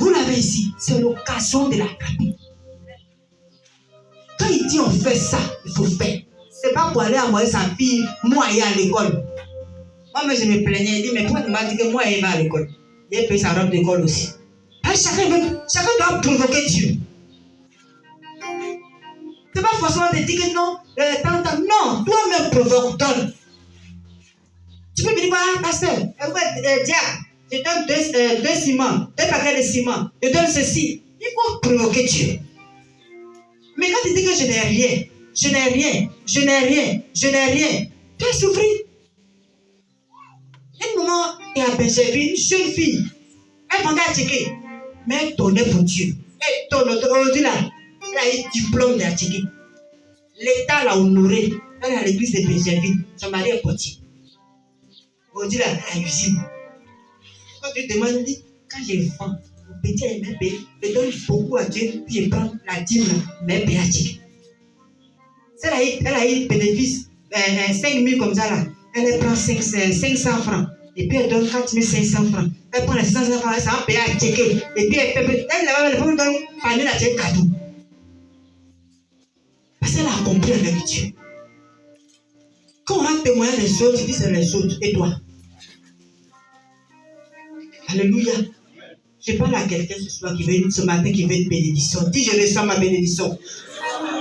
[SPEAKER 1] Vous l'avez ici, c'est l'occasion de la pratique. Quand il dit on fait ça, il faut faire. C'est pas pour aller envoyer sa fille, moi, aller à l'école. Moi, je me plaignais, il dit, mais pourquoi tu m'as dit que moi, elle va à l'école? Il paye sa robe d'école aussi. Chacun doit provoquer Dieu. C'est pas forcément de dire que non, non, toi-même provoque, donne. Tu peux me dire, pasteur, diable. Je donne deux ciments, 2 paquets de ciment. Je donne ceci. Il faut provoquer Dieu. Mais quand tu dis que je n'ai rien, je n'ai rien, je n'ai rien, je n'ai rien, tu as souffert. Un moment, il y a une jeune fille. Elle vendait à ticket. Mais elle tournait pour Dieu. Elle tourne aujourd'hui là. Elle a eu diplôme d'article. L'État l'a honorée. Elle est à l'église de Benjamin. Son mari est portier. Aujourd'hui là, elle a usine. Quand tu demandes, dit, quand j'ai faim, le petit MB, je donne beaucoup à Dieu, puis je prends la dîme, mais béatique. Elle a eu bénéfice 5 000 comme ça là. Elle prend 500 francs. Et puis elle donne 4 500 francs. Elle prend les 600 francs, ça va payer à checker. Et puis elle donne panier à checker cadeau. Parce qu'elle a compris avec Dieu. Quand on a témoigné des autres, tu dis c'est les autres. Et toi? Alléluia. Je parle à quelqu'un ce soir ce matin qui veut une bénédiction. Dis je reçois ma bénédiction.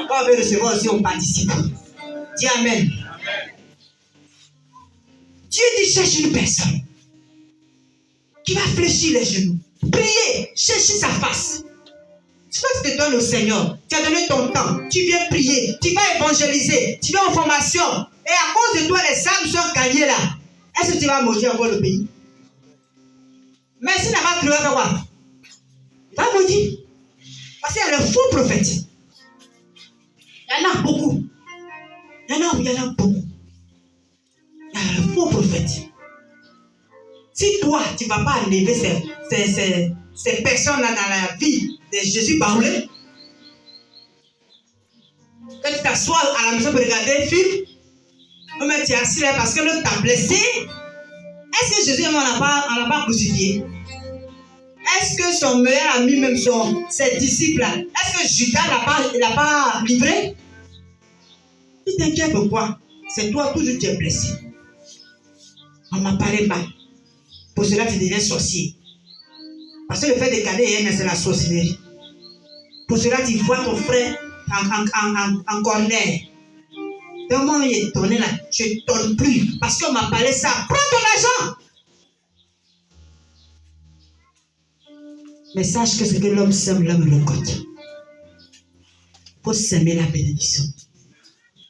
[SPEAKER 1] Quand on veut recevoir aussi, on participe. Dis Amen. Dieu dit cherche une personne qui va fléchir les genoux, prier, chercher sa face. Tu vas te donner au Seigneur, tu as donné ton temps, tu viens prier, tu vas évangéliser, tu vas en formation, et à cause de toi, les âmes sont gagnées là. Est-ce que tu vas maudire encore le pays? Mais s'il n'a pas prié, il va quoi? Il va maudire. Parce qu'il y a le faux prophète. Il y en a beaucoup. Il y en a beaucoup. Il y a le faux prophète. Si toi, tu ne vas pas enlever ces personnes-là dans la vie de Jésus parlé, quand tu t'assois à la maison pour regarder un film, mais tu es assis là parce que l'autre t'a blessé, est-ce que Jésus, on n'a pas crucifié? Est-ce que son meilleur ami, même ses disciples-là, est-ce que Judas l'a pas livré? Tu t'inquiètes pourquoi? C'est toi, toujours tu es blessé. On m'a parlé mal. Pour cela, tu deviens sorcier. Parce que le fait de garder c'est la sorcellerie. Pour cela, tu vois ton frère en corner. D'un moment, il est tourné là. Je ne tourne plus. Parce qu'on m'a parlé ça. Prends ton argent. Mais sache que ce que l'homme sème, l'homme le compte. Il faut s'aimer la bénédiction.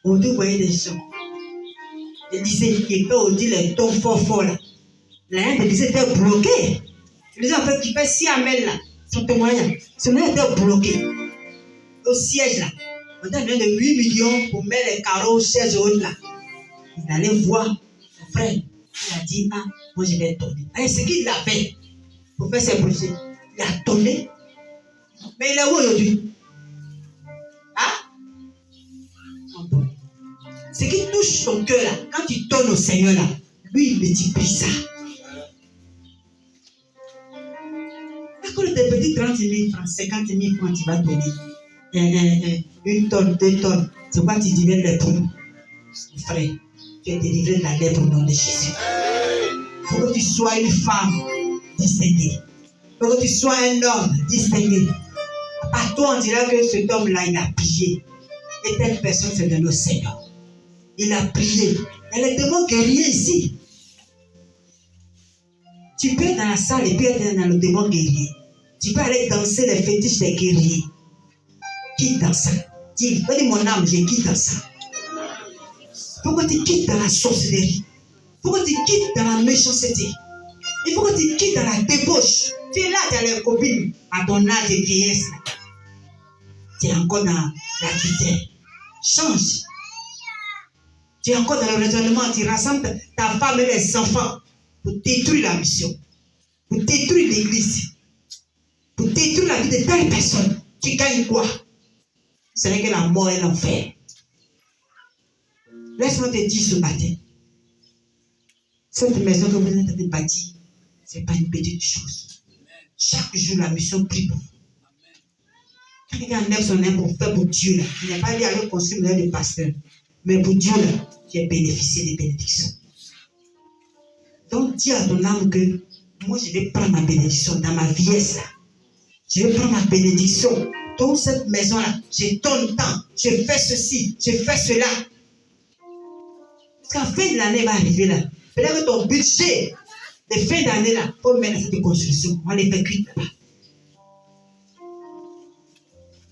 [SPEAKER 1] On dit, vous voyez des gens. Je disais, il peut dire les tons fort là. L'un des disait était bloqué. Les gens qui fait 6 amènes là, son témoignage. Son nom était bloqué. Au siège là. On a donné de 8 millions pour mettre les carreaux au siège haut là. Il allait voir son frère. Il a dit, ah, moi je vais tourner. Et ce qu'il a fait pour faire ses projets, il a tourné. Mais il est où aujourd'hui? Hein? Ce qui touche ton cœur là, quand tu tournes au Seigneur là, lui il multiplie ça. Quand tes petits 30 000 francs, 50 000 francs, tu vas donner 1 tonne, 2 tonnes. C'est quoi tu deviens lépreux? Frère, tu es délivré de la lèpre au nom de Jésus. Il faut que tu sois une femme distinguée. Il faut que tu sois un homme distingué. À toi, on dirait que cet homme-là, il a prié. Et telle personne s'est donnée au Seigneur. Il a prié. Et les démons guerriers ici. Tu peux être dans la salle et puis être dans le démon guerrier. Tu peux aller danser les fétiches des guerriers. Quitte dans ça. Dis, mon âme, je quitte dans ça. Il faut que tu quittes dans la sorcellerie. Il faut que tu quittes dans la méchanceté. Il faut que tu quittes dans la débauche. Tu es là, tu as les copines à ton âge de vieillesse. Tu es encore dans la tutelle. Change. Tu es encore dans le raisonnement. Tu rassembles ta femme et les enfants pour détruire la mission, pour détruire l'église, pour détruire la vie de telle personne. Tu gagnes quoi? Ce n'est que la mort et l'enfer. Laisse-moi te dire ce matin, cette maison que vous êtes en train de bâtir, ce n'est pas une petite chose. Chaque jour, la mission prie pour vous. Quand quelqu'un enlève son âme pour faire pour Dieu, là, il n'a pas dit aller construire une œuvre de pasteur. Mais pour Dieu, là, tu as bénéficié des bénédictions. Donc, dis à ton âme que moi, je vais prendre ma bénédiction dans ma vieillesse, là. Je vais prendre ma bénédiction dans cette maison-là. Je donne temps, je fais ceci, je fais cela. Parce qu'à la fin de l'année va arriver là. Peut-être que ton budget de fin d'année là, faut mettre cette construction. On les fait cuire là-bas.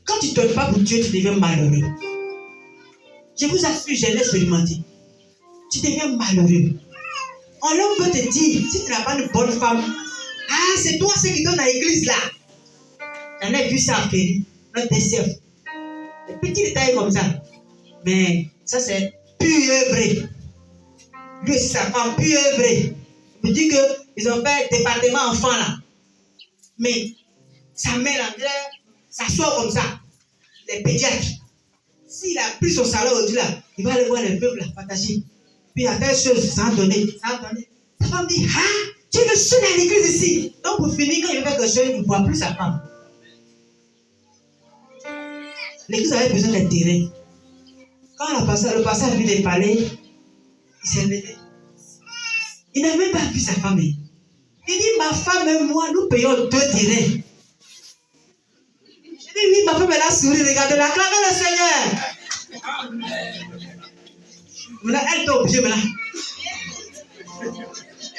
[SPEAKER 1] Quand tu ne donnes pas pour Dieu, tu deviens malheureux. Je vous assure, j'ai expérimenté. Tu deviens malheureux. On peut te dire, si tu n'as pas de bonne femme, ah, c'est toi ceux qui donnent à l'église là. J'en ai vu ça à Féry, notre DCF. Des petits détails comme ça. Mais ça, c'est pur œuvré. Lui aussi, sa femme, pur œuvré. Il me dit qu'ils ont fait un département enfant là. Mais sa mère, ça sort comme ça. Les pédiatres. S'il a pris son salaire aujourd'hui là, il va aller voir les peuples là, partager. Puis il y a telle chose, ça a donné. Sa femme dit, ah, tu es le seul à l'église ici. Donc pour finir, quand il fait quelque chose, il ne voit plus sa femme. L'église avait besoin d'un terrain. Quand le pasteur a vu les palais, il s'est levé. Il n'a même pas vu sa femme. Il dit, ma femme et moi, nous payons 2 terrains. Je dis, oui, ma femme, elle a souri, regardez, la clame le Seigneur. Maintenant, elle est obligée maintenant.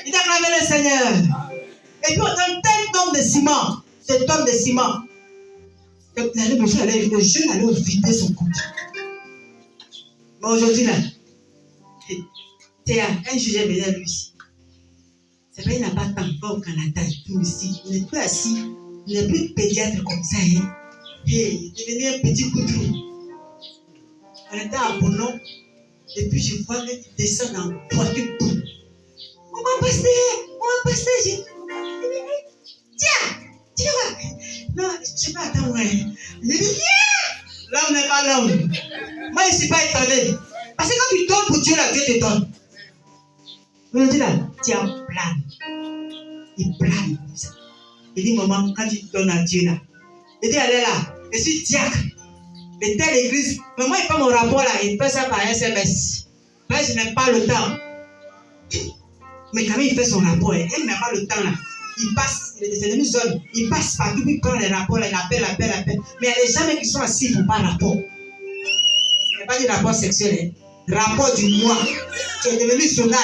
[SPEAKER 1] Il a clamé le Seigneur. Et puis on donne tel tonne de ciment. Ce tonne de ciment. Le jeune allait vider son compte. Mais aujourd'hui, là, un juge est venu à lui. C'est vrai, il n'a pas de temps au Canada, tout ici. Il n'est plus assis. Il n'est plus de pédiatre comme ça. Hein. Hey, il est devenu un petit couteau. On était à Bonon. Et puis je vois qu'il descend en voiture. On va passer. J'ai dit, tiens, tu vois. Non, je ne sais pas attendre. Il dit, viens. L'homme n'est pas l'homme. Moi, je ne suis pas étonné. Parce que quand tu donnes pour Dieu, là, Dieu te donne. On dit là, tiens, plane. Il plane comme ça. Il dit, maman, quand tu donnes à Dieu, là, il dit, allez là, je suis diacre. De telle église, mais moi, il fait mon rapport là, il fait ça par SMS. Là, je n'ai pas le temps. Mais quand même, il fait son rapport. Il n'a pas le temps là. Il passe, c'est une zone. Il passe partout, il prend les rapports, là, il appelle. Mais il y a des gens qui sont assis, ils ne font pas rapport. Il n'y a pas de rapport sexuel. Hein. Rapport du mois. Tu es devenu zonal.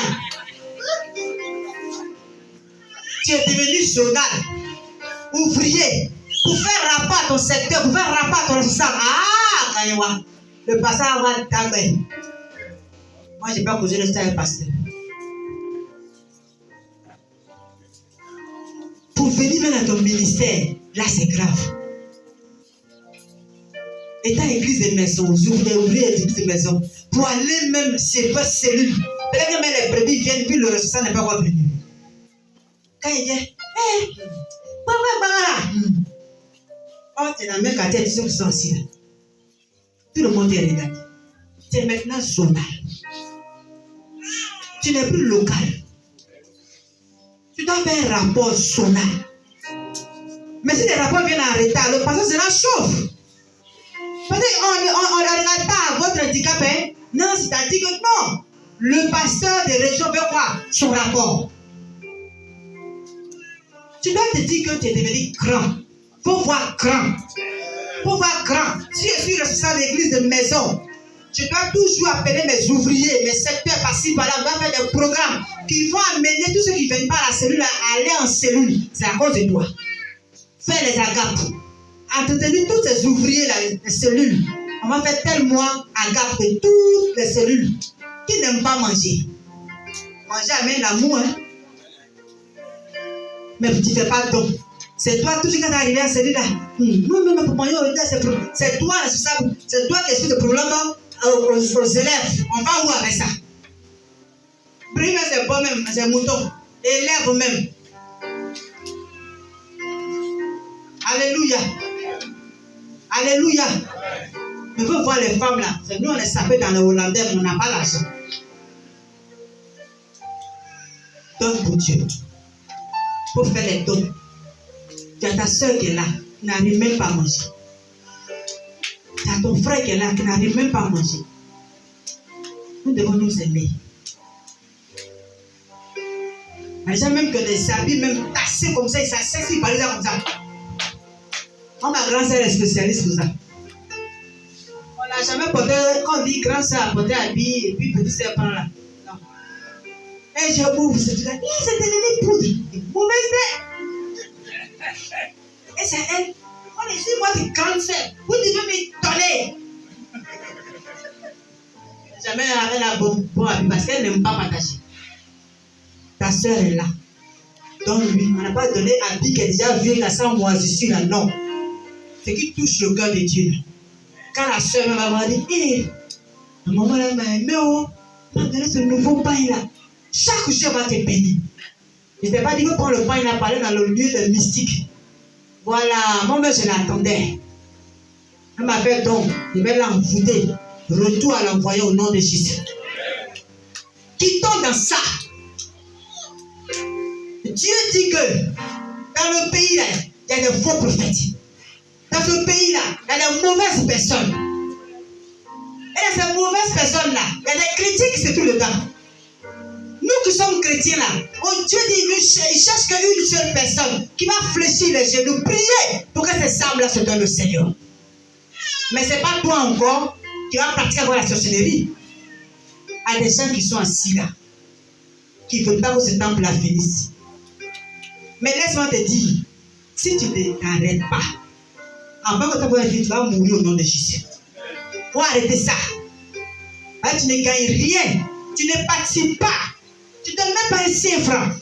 [SPEAKER 1] Ouvrier. Pour faire rapport à ton secteur, pour faire rapport à ton responsable. Ah, Kanyewa. Le pasteur va t'amener. Moi, je n'ai pas posé le style pasteur. Pour venir même dans ton ministère, là, c'est grave. Étant église de maison, ouvrier d'église de maison, pour aller même servir cellule. Peut-être que même les brebis viennent, puis le responsable n'est pas revenu. Quand il vient, oh, tu es dans le même quartier, tu sais où ils sont assis là. Tout le monde est regardé. Tu es maintenant zonal. Tu n'es plus local. Tu dois faire un rapport zonal. Mais si les rapports viennent en retard, le pasteur sera chauffe. Parce qu'on ne regarde pas votre handicap. Hein? Non, c'est-à-dire que non. Le pasteur des régions veut quoi? Son rapport. Tu dois te dire que tu es devenu grand. Il faut voir grand. Si je suis responsable d'église de maison, je dois toujours appeler mes ouvriers, mes secteurs par-ci, par-là. On doit faire des programmes qui vont amener tous ceux qui ne viennent pas à la cellule à aller en cellule. C'est à cause de toi. Fais les agapes. Entretenir tous ces ouvriers, là, les cellules. On va faire tel mois agapes de toutes les cellules qui n'aiment pas manger. Manger amène l'amour, hein. Mais tu ne fais pas don. C'est toi, tout ce qui est arrivé à celui-là. Non, pour manger, c'est toi responsable. C'est toi qui explique le problème aux élèves. On va où avec ça? Brime, c'est bon même, c'est mouton. Élève même. Alléluia. Alléluia. Je veux voir les femmes là. Nous, on est sapés dans le Hollandais, mais on n'a pas l'argent. Donne pour Dieu. Pour faire les dons. Tu as ta soeur qui est là, qui n'arrive même pas à manger. Tu as ton frère qui est là, qui n'arrive même pas à manger. Nous devons nous aimer. Les gens même que des habits, même tassés comme ça, ils s'assèchent par exemple comme ça. Moi, ma grand-sœur est spécialiste pour ça. On n'a jamais porté, quand on dit grand-sœur, porté habit et puis petit serpent là. Non. Et je ouvre ce truc là. C'est devenu poudre. Mauvaise tête. Et c'est elle. On est sur moi de grande sœur. Vous devez Jamais elle a bon habit parce qu'elle n'aime pas partager. Ta soeur est là. Donne-lui. On n'a pas donné habit qui est déjà vieux, qui a sans moisissure là. Non. Ce qui touche le cœur de Dieu. Quand la soeur va dire, hé, maman là m'a aimé, oh, m'a donné ce nouveau pain là. Chaque jour va te bénir. Je ne t'ai pas dit que prendre le pain, il a parlé dans le lieu de mystique. Voilà, moi-même je l'attendais. Elle m'a fait donc, je vais l'envoûter. Retour à l'envoyer au nom de Jésus. Quittons dans ça. Dieu dit que dans le pays là, il y a des faux prophètes. Dans ce pays là, il y a des mauvaises personnes. Et dans ces mauvaises personnes là, il y a des chrétiens qui se trouvent dedans. Nous qui sommes chrétiens là, oh Dieu dit, il cherche qu'une seule personne qui va fléchir les genoux, prier pour que ces âmes là se donnent au Seigneur. Mais ce n'est pas toi encore qui va pratiquer encore la sorcellerie. Il y a des gens qui sont assis là, qui ne veulent pas que ce temple là finisse. Mais laisse-moi te dire, si tu ne t'arrêtes pas, avant que tu vas mourir au nom de Jésus. Il faut arrêter ça. Tu ne gagnes rien. Tu ne participes pas. Tu ne donnes même pas un 5 francs.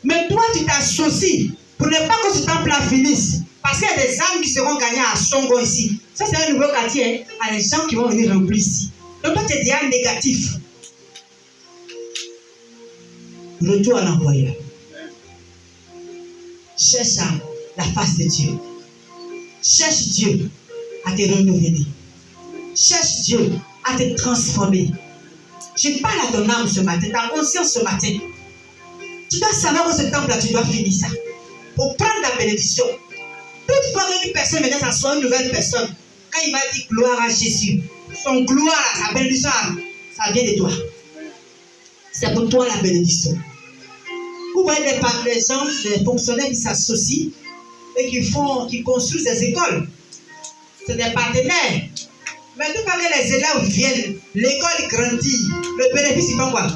[SPEAKER 1] Mais toi, tu t'associes pour ne pas que ce temple-là finisse. Parce qu'il y a des âmes qui seront gagnées à Songo ici. Ça, c'est un nouveau quartier. Il y a des gens qui vont venir remplir ici. Donc, toi, tu es déjà négatif. Retour à l'envoyeur. Cherche la face de Dieu. Cherche Dieu à te renouveler. Cherche Dieu à te transformer. Je parle à ton âme ce matin, ta conscience ce matin. Tu dois savoir que ce temple-là, tu dois finir ça. Pour prendre la bénédiction. Toutefois, une personne maintenant, ça soit une nouvelle personne. Quand il va dire gloire à Jésus, son gloire, sa bénédiction, ça vient de toi. C'est pour toi la bénédiction. Vous voyez des gens, des fonctionnaires qui s'associent et qui construisent des écoles. C'est des partenaires. Mais tout quand les élèves viennent, l'école grandit, le bénéfice, ils font quoi?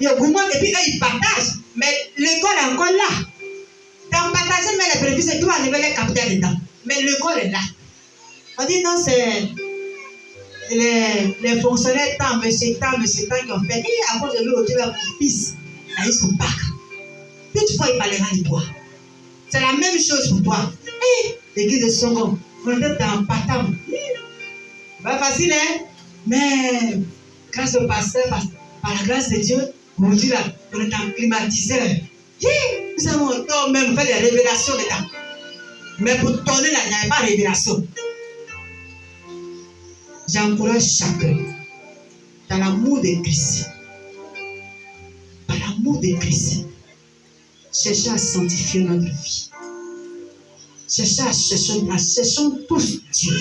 [SPEAKER 1] Ils augmentent et puis eux, ils partagent. Mais l'école est encore là. Dans partager, mais les bénéfices, tout arriver les capitales dedans. Mais l'école est là. On dit non, c'est les fonctionnaires tant, monsieur tant qui ont fait. Et à cause de lui, au-dessus de mon fils, il a eu son bac. Toutefois, il parlera de toi. C'est la même chose pour toi. Et l'église de Songo, on est dans Patam. Pas facile, hein? Mais grâce au pasteur, par la grâce de Dieu, aujourd'hui là, on est en climatiseur. Nous avons encore même fait des révélations dedans. Mais pour tourner là, il n'y avait pas de révélation. J'encourage chacun dans l'amour de Christ. Par l'amour de Christ. Cherchez à sanctifier notre vie. Cherchons tous Dieu.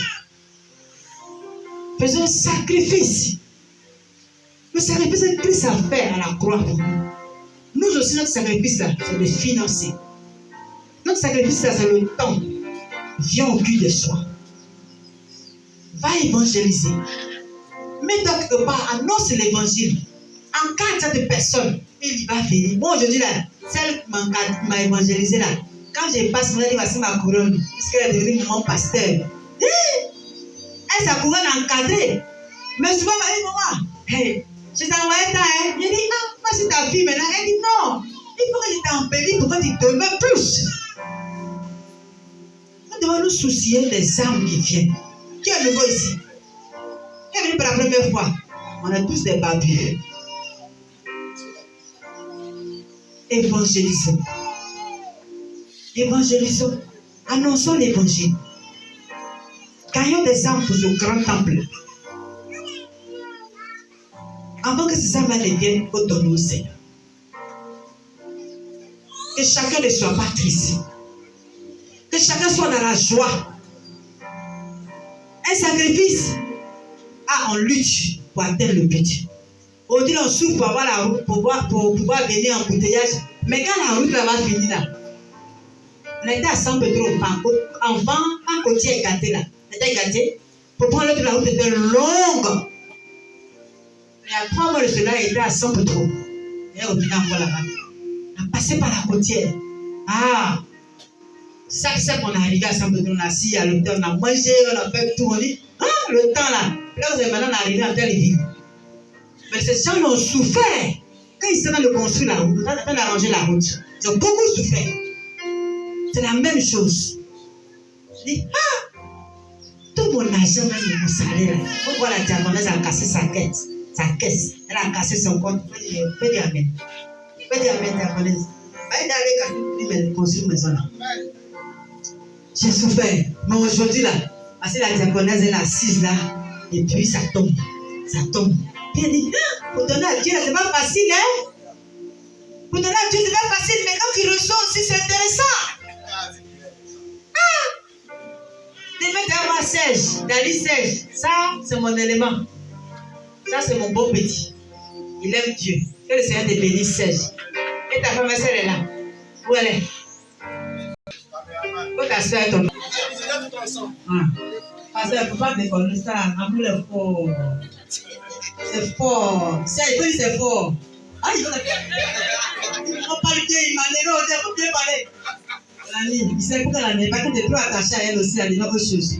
[SPEAKER 1] Faisons un sacrifice. Le sacrifice que Christ a fait à la croix pour nous. Nous aussi, notre sacrifice, c'est de financer. Notre sacrifice, c'est le temps. Viens au cul de soi. Va évangéliser. Mets-toi quelque part, annonce l'évangile. Encadre cette personne. Il va venir. Bon, aujourd'hui, là, celle qui m'a évangélisé, là, quand je passe, je vais dire, voici ma couronne. Puisqu'elle est devenue mon pasteur. Elle sa couronne encadrée. Mais souvent, elle dit, maman, hey, je t'ai envoyé ça, hein. Je dis, ah, moi, c'est ta fille maintenant. Elle dit, non, il faut que je t'embellis pour que tu demeures plus. Nous devons nous soucier des âmes qui viennent. Qui est nouveau ici? Qui est venu pour la première fois? On a tous des babus. Évangélisons. Évangélisons. Annonçons l'évangile. Gagnons des âmes pour ce grand temple. Avant que ces âmes deviennent autonomes au Seigneur. Que chacun ne soit pas triste. Que chacun soit dans la joie. Un sacrifice. Ah, on lutte pour atteindre le but. Aujourd'hui, on souffre pour avoir la route, pour pouvoir venir en bouteillage. Mais quand la route là va finir là, on était à Saint-Pedro, enfant, un côté écarté là. On était écarté. Pour prendre l'autre, la route était longue. Et à 3 mois de cela, il était à Saint-Pedro. Et on venait encore là-bas. On a passé par la côtière. Ah! Chaque fois qu'on est arrivé à Saint-Pedro, on a assis à l'hôtel, on a mangé, on a fait tout, on dit, ah, le temps là. Là, maintenant, on est arrivé en telle ville. Mais ces gens ont souffert. Quand ils sont dans de construire la route, dans d'arranger la route, ils ont beaucoup souffert. C'est la même chose. Je dis, tout mon argent, même mon salaire, on voit la diagonale, elle a cassé sa caisse. Elle a cassé son compte. Fais des amen. Fais des amen, diagonale. Va y aller construire une maison là. J'ai souffert. Mais aujourd'hui là, parce que la diagonale, elle est assise là, et puis ça tombe. Ça tombe. Puis elle dit, pour donner à Dieu, c'est pas facile, hein? Pour donner à Dieu, c'est pas facile, mais quand il reçoit aussi, c'est intéressant. Je vais dire moi Serge, Dali Serge, ça c'est mon élément. Ça c'est mon beau petit. Il aime Dieu. Que le Seigneur te bénisse Serge. Et ta femme, elle est là. Où elle est? Où ta soeur est tombée? Parce qu'elle ne peut pas déconner ça. Amour est fort. C'est fort. Serge, il c'est fort. Il on parle bien, il m'a levé, on dit, bien parler. Il sait pourquoi elle n'est pas que tu es trop attaché à elle aussi, elle est dans autre chose.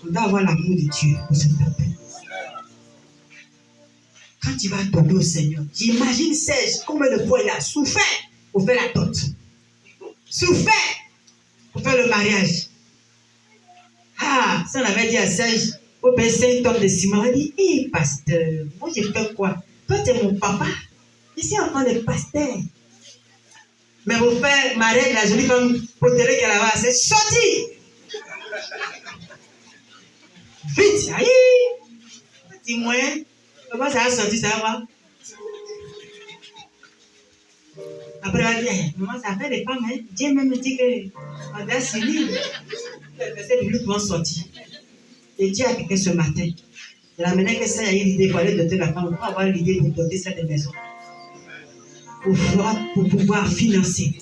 [SPEAKER 1] On doit avoir l'amour de Dieu pour se taper. Quand tu vas tomber au Seigneur, j'imagine Serge, combien de fois il a souffert pour faire la dot. Souffert pour faire le mariage. Si on avait dit à Serge, faut payer 5 tonnes de ciment, il dit, hé pasteur, moi j'ai fait quoi? Toi tu es mon papa. Ici on prend le pasteur. Mais vous faites mariage, la jolie femme potérée qu'elle avait, c'est sorti. Vite, aïe. Petit moyen. Comment ça a sorti, ça va? Après, elle va dire, maman, ça fait des femmes, hein. Dieu même me dit que on doit s'unir. Les personnes publiques vont sortir. Et Dieu a quelqu'un ce matin. Il a amené que ça, il y a eu l'idée pour aller doter la femme, pour avoir l'idée pour doter cette maison. Pour pouvoir financer.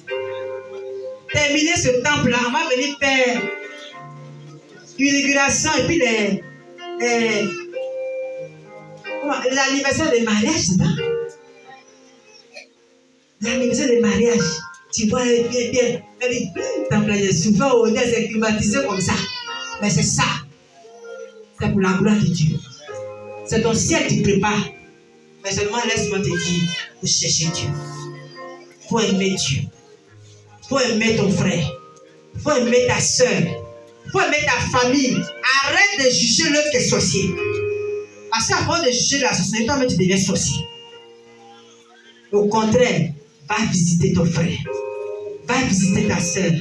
[SPEAKER 1] Terminer ce temple-là, on va venir faire l'inauguration et puis l'anniversaire de mariage, c'est ça? L'anniversaire de mariage. Tu vois, bien. Elle dit, le temple là, souvent, on est climatisé comme ça. Mais c'est ça. C'est pour la gloire de Dieu. C'est ton ciel qui prépare. Mais seulement laisse-moi te dire, faut chercher Dieu. Faut aimer Dieu. Faut aimer ton frère. Faut aimer ta soeur. Faut aimer ta famille. Arrête de juger l'autre qui est sorcier. Parce qu'avant de juger la sorcellerie, toi-même tu deviens sorcier. Au contraire, va visiter ton frère. Va visiter ta soeur.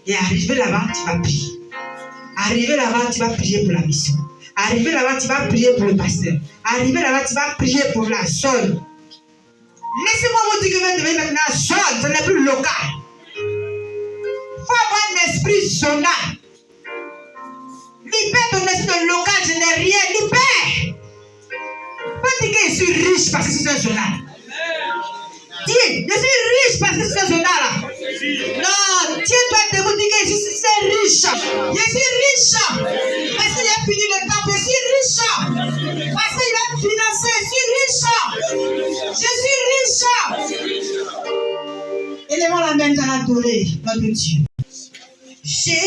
[SPEAKER 1] Et arrivé là-bas, tu vas prier. Arrivé là-bas, tu vas prier pour la mission. Arrivé là-bas, tu vas prier pour le pasteur. Arrivé là-bas, tu vas prier pour la soeur. Laissez-moi vous dire que vous devez maintenant seul, ce n'est plus local. Il faut avoir un esprit zonal. Libère ton esprit local, je n'ai rien. Libère. Pas dire que je suis riche parce que c'est un zonal. Dis, je suis riche parce que c'est un zonal. Non, tiens-toi debout, dis que je suis riche. Je suis riche. Parce qu'il a fini le temps, je suis riche. Parce qu'il a financé, je suis riche. Élevons la main dans la douleur, notre Dieu. Jésus.